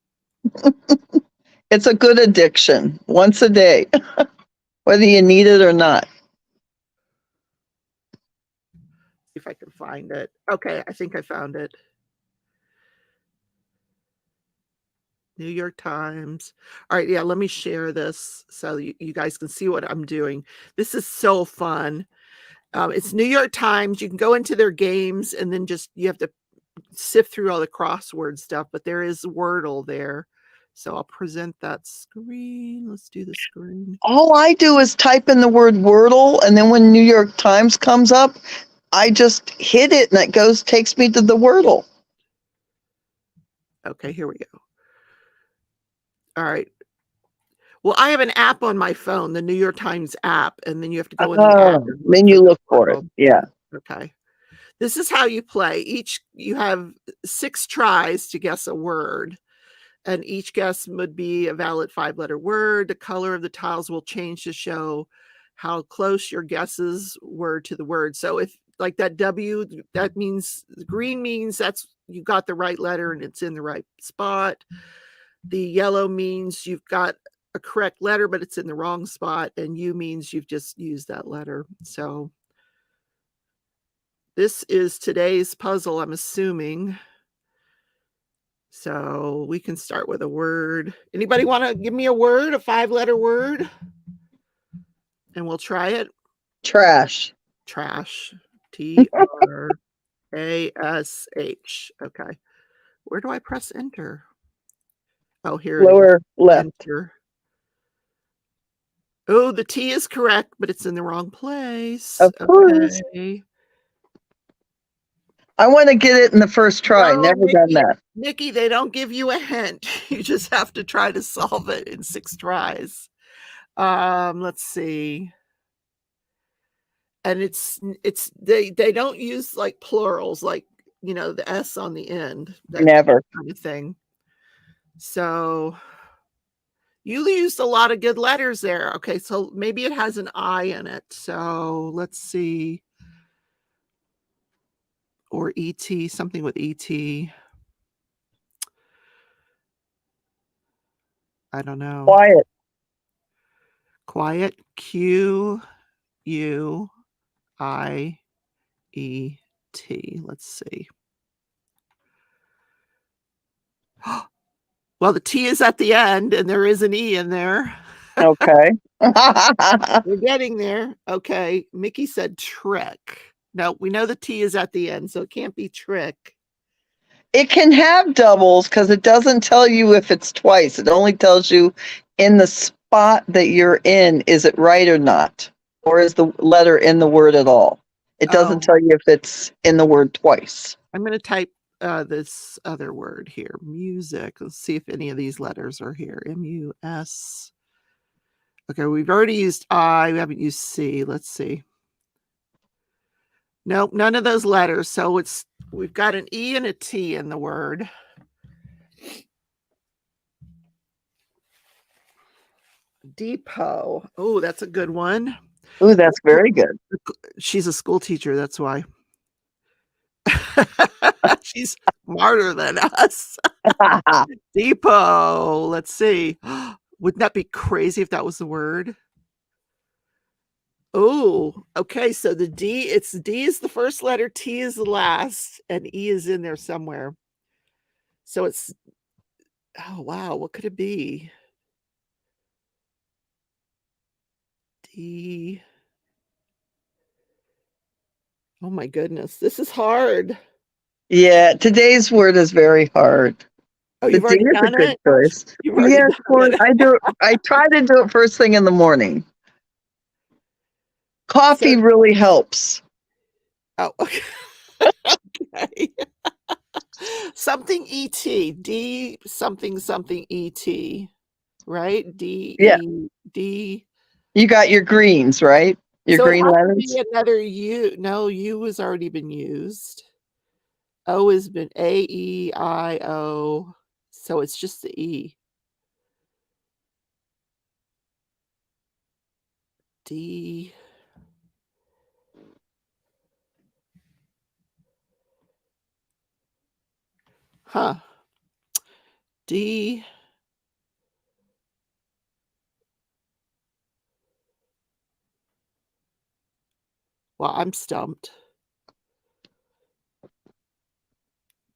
It's a good addiction. Once a day. Whether you need it or not. See if I can find it. Okay, I think I found it. New York Times. All right, yeah, let me share this so you guys can see what I'm doing. This is so fun. It's New York Times. You can go into their games and then you have to sift through all the crossword stuff, but there is Wordle there. So I'll present that screen. Let's do the screen. All I do is type in the word Wordle, and then when New York Times comes up, I just hit it and it takes me to the Wordle. Okay, here we go. All right. Well, I have an app on my phone, the New York Times app, and then you have to go in the app. Then you look for it. Yeah. Okay. This is how you play. You have 6 tries to guess a word, and each guess would be a valid 5-letter word. The color of the tiles will change to show how close your guesses were to the word. So if like that W, that means green means that's you got the right letter and it's in the right spot. The yellow means you've got a correct letter, but it's in the wrong spot. And U means you've just used that letter. So this is today's puzzle, I'm assuming. So we can start with a word. Anybody want to give me a word, a 5-letter word? And we'll try it. Trash. Trash. Trash. Okay. Where do I press enter? Oh, here it is. Lower left. Enter. Oh, the T is correct, but it's in the wrong place. Of course. Okay. I want to get it in the first try. No, Never done that. Nikki, they don't give you a hint. You just have to try to solve it in 6 tries. Let's see. And they don't use like plurals, like, the S on the end. That Never. kind of thing. So you used a lot of good letters there. Okay, so maybe it has an I in it. So let's see. Or ET, something with ET. I don't know. Quiet. Quiet. QUIET. Let's see. Well, the T is at the end and there is an E in there. Okay. We're getting there. Okay. Mickey said trick. No, we know the T is at the end, so it can't be trick. It can have doubles because it doesn't tell you if it's twice. It only tells you in the spot that you're in, is it right or not? Or is the letter in the word at all? It doesn't tell you if it's in the word twice. I'm going to type this other word here, music. Let's see if any of these letters are here. M-U-S. Okay, we've already used I. We haven't used C. Let's see. Nope, none of those letters. So we've got an E and a T in the word. Depot. Oh, that's a good one. Oh, that's very good. She's a school teacher. That's why. She's smarter than us. Depot. Let's see. Wouldn't that be crazy if that was the word? Oh, okay. So the D is the first letter, T is the last, and E is in there somewhere. So it's, oh, wow. What could it be? D. Oh my goodness. This is hard. Yeah, today's word is very hard. Oh, you've already done a good it? choice. Yes, I try to do it first thing in the morning. Coffee really helps. Oh, okay. Okay. Something ET. D something something ET. Right? D. Yeah. D. You got your greens, right? Your So green it has letters. to be another U. No, U has already been used. O has been A-E-I-O. So it's just the E. D. Huh. D. Well, I'm stumped.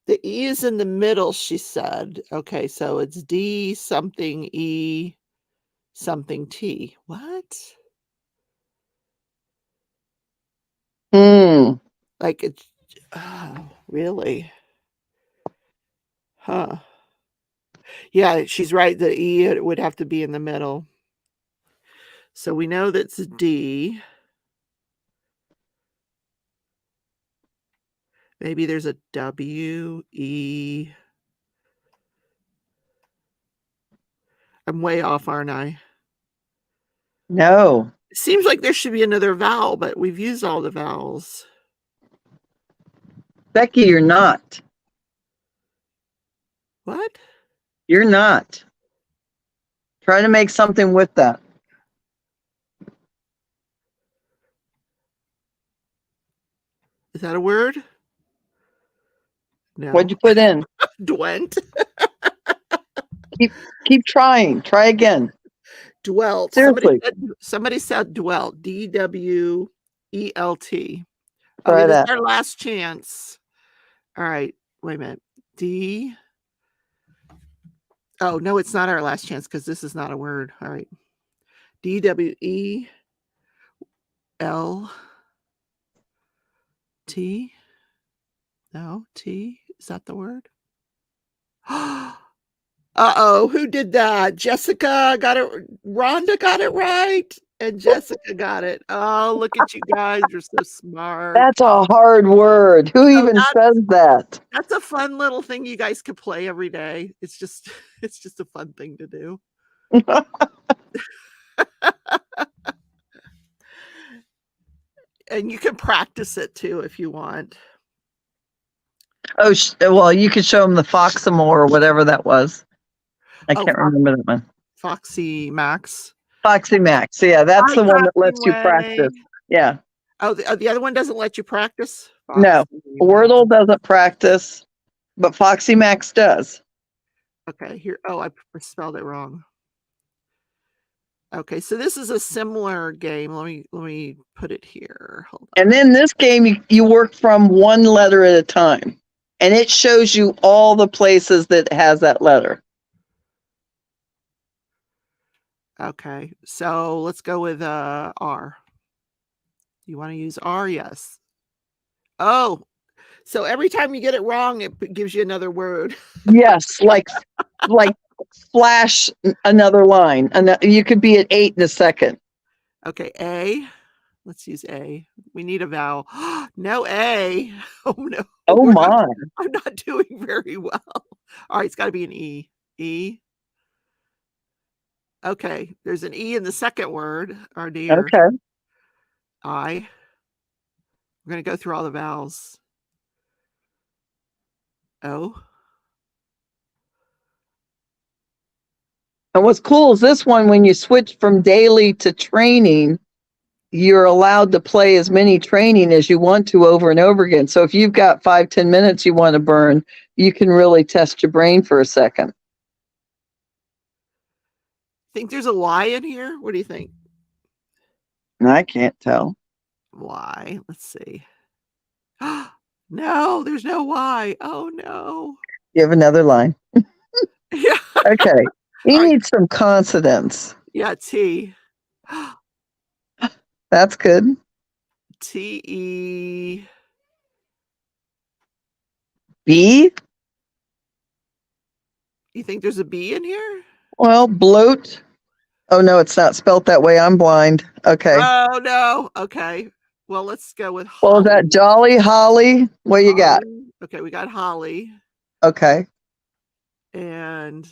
The E is in the middle, she said. Okay, so it's D something E something T. What? Like it's, oh, really? Huh. Yeah, she's right. The E would have to be in the middle. So we know that's D. Maybe there's a W, E. I'm way off, aren't I? No. It seems like there should be another vowel, but we've used all the vowels. Becky, you're not. What? You're not. Try to make something with that. Is that a word? No. What'd you put in? Dwent. Keep trying. Try again. Dwelt. Seriously. Somebody said dwelt. DWELT. Try Okay, this is that. our last chance. All right. Wait a minute. Oh, no, it's not our last chance because this is not a word. All right. DWELT. No, T. Is that the word? Uh-oh, who did that? Jessica got it. Rhonda got it right. And Jessica got it. Oh, look at you guys. You're so smart. That's a hard word. Who even says that? That's a fun little thing you guys could play every day. It's just a fun thing to do. And you can practice it too if you want. Oh, well, you could show them the Foxamo or whatever that was. I can't remember that one. Foxy Max. Foxy Max. Yeah, that's the one that lets you practice. Yeah. Oh, the other one doesn't let you practice? No, Wordle doesn't practice, but Foxy Max does. Okay, here. Oh, I spelled it wrong. Okay, so this is a similar game. Let me put it here. Hold on. And then this game, you work from one letter at a time, and it shows you all the places that has that letter. Okay, so let's go with R. You want to use R? Yes. Oh, so every time you get it wrong, it gives you another word. Yes, like flash another line. And you could be at 8 in a second. Okay, A. Let's use A. We need a vowel. No A. Oh no. Oh my. I'm not doing very well. All right, it's got to be an E. E. Okay, there's an E in the second word. Oh dear. Okay. I. We're going to go through all the vowels. O. And what's cool is this one, when you switch from daily to training, you're allowed to play as many training as you want to over and over again. So if you've got 5-10 minutes you want to burn, you can really test your brain for a second. Think there's a Y in here? What do you think? I can't tell. Y. Let's see. No, there's no Y. Oh no. You have another line. Yeah. Okay. You All need some consonants. Yeah, T. That's good. T-E. B? You think there's a B in here? Well, bloat. Oh no, it's not spelt that way. I'm blind. Okay. Oh no. Okay. Well, let's go with Well, Holly. is that Jolly, Holly? What you got? Okay, we got Holly. Okay. And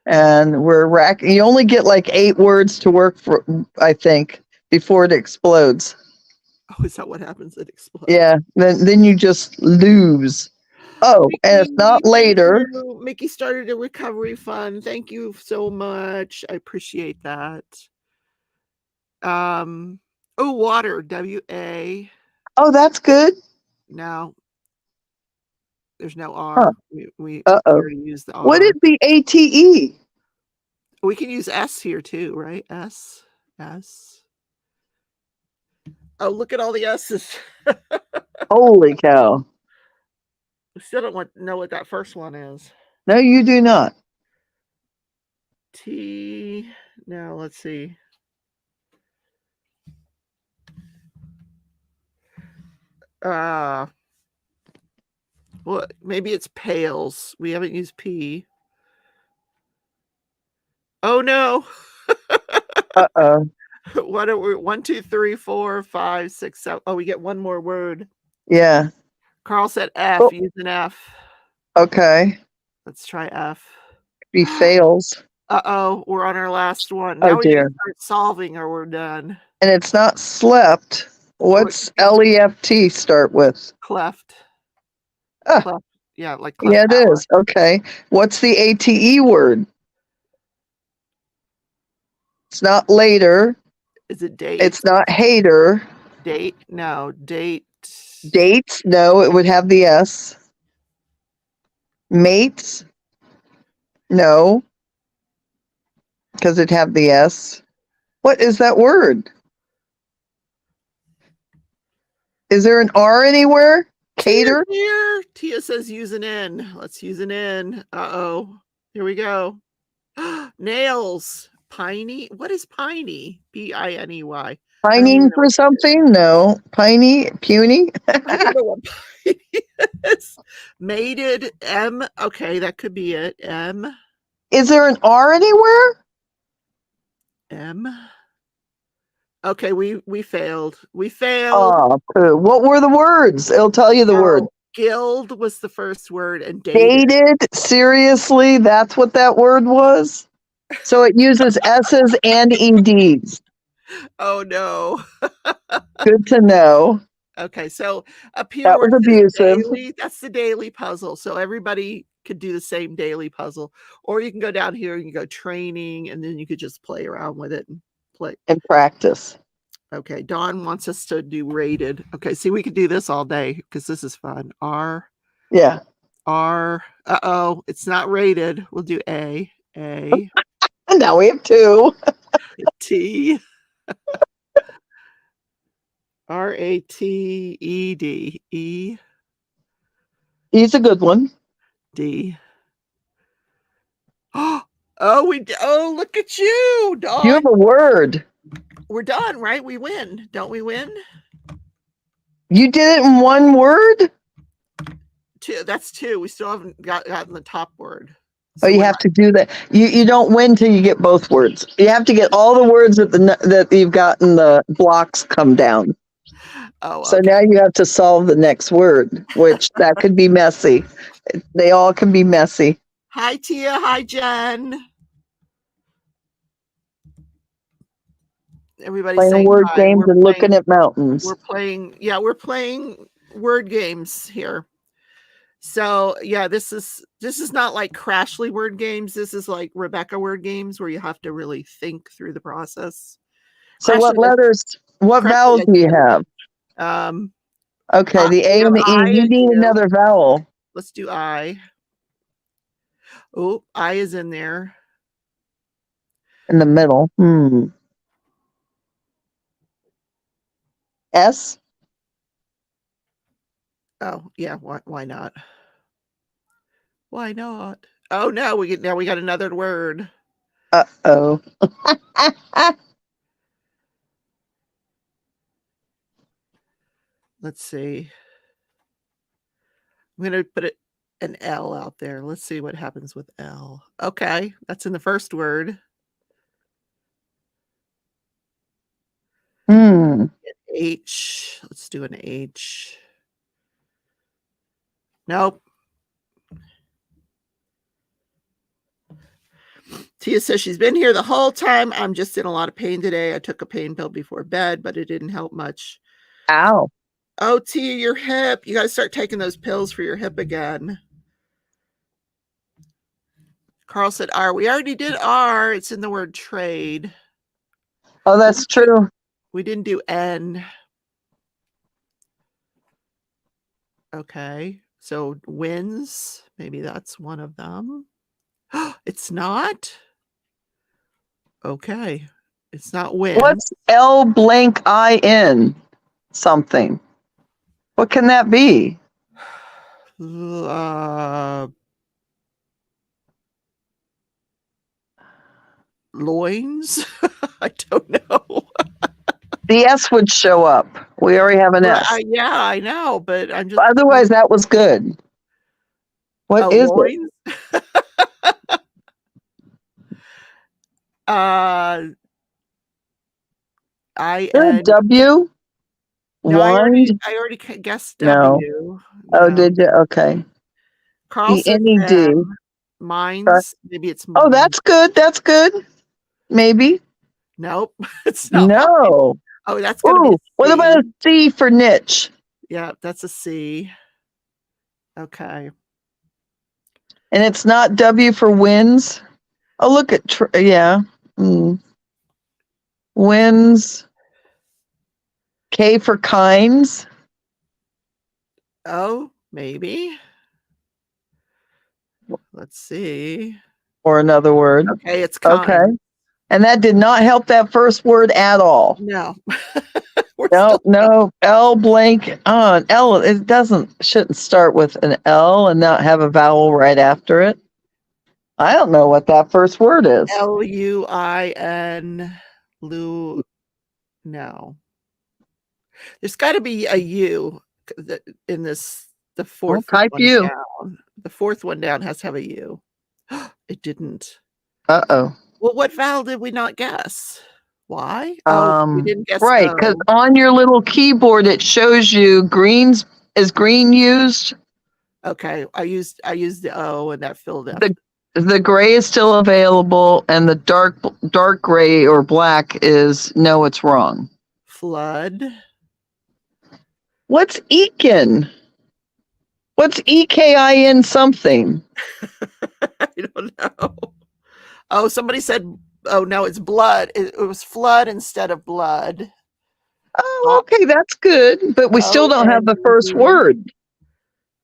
we're racking. You only get like 8 words to work for, I think, before it explodes. oh, is that what happens? It explodes. Yeah. Then you just lose. Oh, Mickey, and it's not later. Mickey started a recovery fund. Thank you so much. I appreciate that. Oh, water. W-A. Oh, that's good. No. There's no R. Huh. We Uh-oh. use the R. Would it be ATE? We can use S here too, right? S. Oh, look at all the S's. Holy cow. We still don't know what that first one is. No, you do not. T. Now let's see. Well, maybe it's pails. We haven't used P. Oh no. Uh-oh. What are we? 1, 2, 3, 4, 5, 6, 7. Oh, we get one more word. Yeah. Carl said F. Oh. Use an F. Okay. Let's try F. Be fails. Uh-oh, we're on our last one. Oh, Now we dear. can start solving or we're done. And it's not slept. What's LEFT start with? Cleft. Ah. Cleft. Yeah, like cleft. Yeah, it power. is. Okay. What's the ATE word? It's not later. Is it date? It's not hater. Date? No, date. Dates? No, it would have the S. Mates? No, because it'd have the S. What is that word? Is there an R anywhere? Cater? Here. Tia says use an N. Let's use an N. Uh-oh. Here we go. Nails. Piney. What is piney? P-I-N-E-Y. Pining for something? No. Piney? Puny? I don't know what piney is. Mated. M. Okay, that could be it. M. Is there an R anywhere? M. Okay, we failed. We failed. Oh, poo. What were the words? It'll tell you the word. Guild was the first word, and dated. Dated? Seriously? That's what that word was? So it uses S's and EDs. Oh no. Good to know. Okay, so up here That was abusive. daily, that's the daily puzzle. So everybody could do the same daily puzzle. Or you can go down here and you go training, and then you could just play around with it and play. And practice. Okay, Dawn wants us to do rated. Okay, see, we could do this all day because this is fun. R. Yeah. R. Uh-oh, it's not rated. We'll do A. A. And now we have 2. T. R-A-T-E-D. E. He's a good one. D. Oh, look at you, Dawn. You have a word. We're done, right? We win. Don't we win? You did it in one word? 2. That's 2. We still haven't gotten the top word. So you have to do that. You don't win till you get both words. You have to get all the words that you've gotten the blocks come down. Oh, so now you have to solve the next word, which that could be messy. They all can be messy. Hi, Tia. Hi, Jen. Everybody's playing saying word hi. games and looking at mountains. We're playing word games here. So yeah, this is not like Crashley word games. This is like Rebecca word games where you have to really think through the process. So what letters, what vowels do you have? Okay, the A and the E. You need another vowel. Let's do I. Oh, I is in there. In the middle. S? Oh, yeah, why not? Why not? Oh no, we got another word. Uh-oh. Let's see. I'm going to put an L out there. Let's see what happens with L. Okay, that's in the first word. H. Let's do an H. Nope. Tia says she's been here the whole time. I'm just in a lot of pain today. I took a pain pill before bed, but it didn't help much. Ow. Oh, Tia, your hip. You got to start taking those pills for your hip again. Carl said R. We already did R. It's in the word trade. Oh, that's true. We didn't do N. Okay. So wins. Maybe that's one of them. It's not. Okay. It's not win. What's L blank I-N something? What can that be? Loins? I don't know. The S would show up. We already have an S. Yeah, I know, but I'm just. Otherwise, that was good. What is loins? it? W? No, I already guessed W. No. Oh, did you? Okay. Carl said N-E-D. Mines. Maybe it's mines. Oh, that's good. That's good. Maybe. Nope. It's not. No. Oh, that's going to be. What about a C for niche? Yeah, that's a C. Okay. And it's not W for wins. Oh, look at wins. K for kinds. Oh, maybe. Let's see. Or another word. Okay, it's Okay. kind. And that did not help that first word at all. No. We're No, still no. L blank on L. It shouldn't start with an L and not have a vowel right after it. I don't know what that first word is. Luin. No. There's got to be a U in this. The fourth type one U. down. The fourth one down has to have a U. It didn't. Uh-oh. Well, what vowel did we not guess? Why? Oh, we didn't guess Right, because O. on your little keyboard it shows you is green used? Okay, I used the O and that filled up. The gray is still available, and the dark gray or black is no, it's wrong. Flood. What's Ekin? What's EKIN something? I don't know. Oh, somebody said, oh no, it's blood. It was flood instead of blood. Oh, okay, that's good, but we still don't have the first word.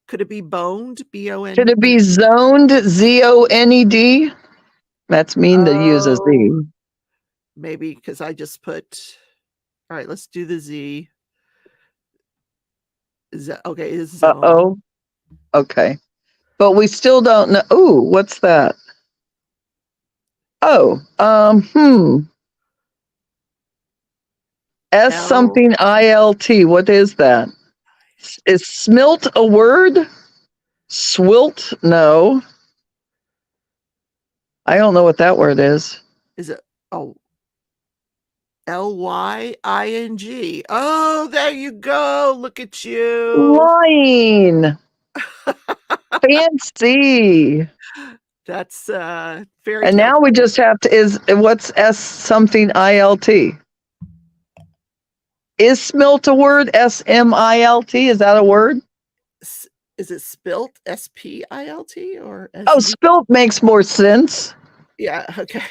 Could it be boned? B-O-N? Could it be zoned? ZONED? That's mean to use a Z. Maybe because I just put. All right, let's do the Z. Okay, is zone. Uh-oh. Okay. But we still don't know. Ooh, what's that? Oh, S something ILT. What is that? Is smilt a word? Swilt? No. I don't know what that word is. Is it? Oh. LYING. Oh, there you go. Look at you. Lying. Fancy. That's fairy tale. And now we just have to what's S something ILT? Is smilt a word? SMILT? Is that a word? Is it spilt? SPILT or Oh, spilt makes more sense. Yeah, okay.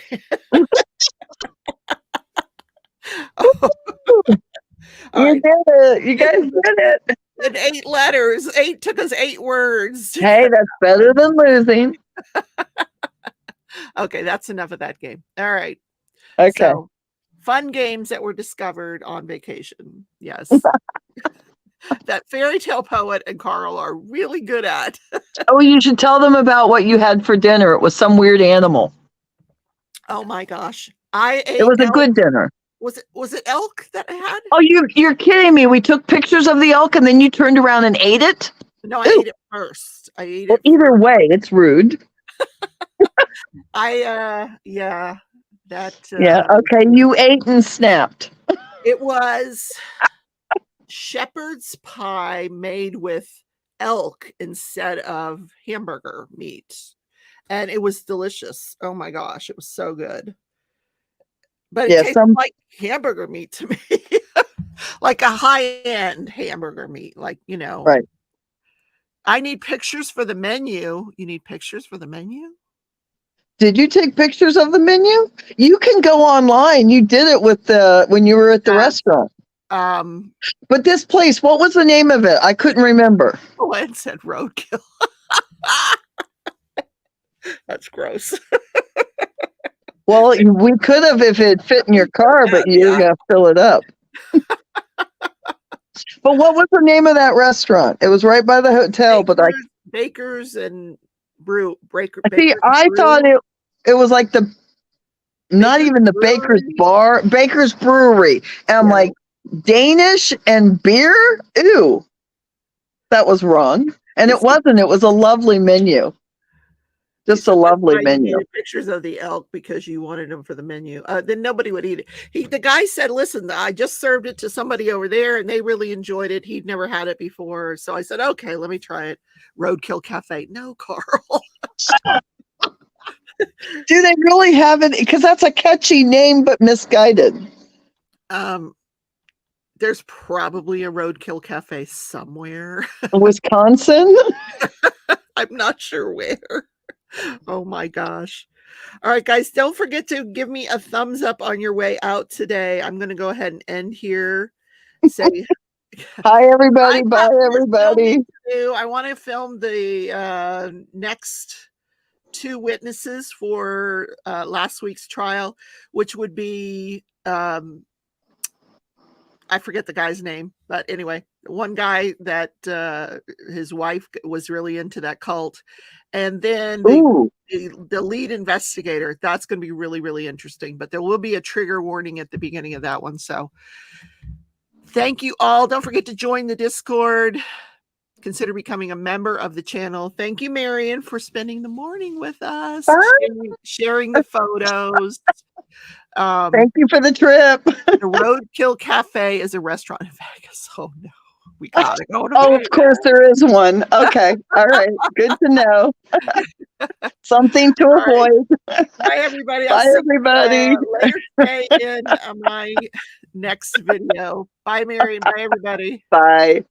Oh. You did it. You guys did it. And 8 letters. 8 took us 8 words. Hey, that's better than losing. Okay, that's enough of that game. All right. Okay. So, fun games that were discovered on vacation. Yes. That fairy tale poet and Carl are really good at. Oh, you should tell them about what you had for dinner. It was some weird animal. Oh my gosh. I ate It was elk. a good dinner. Was it elk that I had? Oh, you're kidding me. We took pictures of the elk and then you turned around and ate it? No, I ate it first. I ate it either way, it's rude. Yeah. That yeah, okay. You ate and snapped. It was shepherd's pie made with elk instead of hamburger meat. And it was delicious. Oh my gosh, it was so good. But it tasted like hamburger meat to me. Like a high-end hamburger meat. Like, Right. I need pictures for the menu. You need pictures for the menu? Did you take pictures of the menu? You can go online. You did it with when you were at the restaurant. But this place, what was the name of it? I couldn't remember. Glenn said roadkill. That's gross. Well, we could have if it fit in your car, but you're going to fill it up. But what was the name of that restaurant? It was right by the hotel, Bakers and Brew. See, I thought it was like not even the Baker's Bar, Baker's Brewery. And I'm like, Danish and beer? Ew. That was wrong. And it wasn't. It was a lovely menu. Just a lovely menu. You needed pictures of the elk because you wanted them for the menu. Then nobody would eat it. The guy said, listen, I just served it to somebody over there and they really enjoyed it. He'd never had it before. So I said, okay, let me try it. Roadkill Cafe. No, Carl. Do they really have it? Because that's a catchy name, but misguided. There's probably a Roadkill Cafe somewhere. Wisconsin? I'm not sure where. Oh my gosh. All right, guys, don't forget to give me a thumbs up on your way out today. I'm going to go ahead and end here. Say Hi, everybody. I've Bye, got more everybody. filming to do. I want to film the next 2 witnesses for last week's trial, which would be I forget the guy's name, but anyway, one guy that his wife was really into that cult, and then Ooh, the lead investigator. That's going to be really, really interesting. But there will be a trigger warning at the beginning of that one. So thank you all. Don't forget to join the Discord. Consider becoming a member of the channel. Thank you, Marion, for spending the morning with us, bye. sharing the photos. Thank you for the trip. The Roadkill Cafe is a restaurant in Vegas. Oh no, we gotta go to Oh, Vegas. of course there is one. Okay. All right. Good to know. Something to All right. avoid. Bye, everybody. I'll Bye, see you everybody. later today in my next video. Bye, Marion. Bye, everybody. Bye.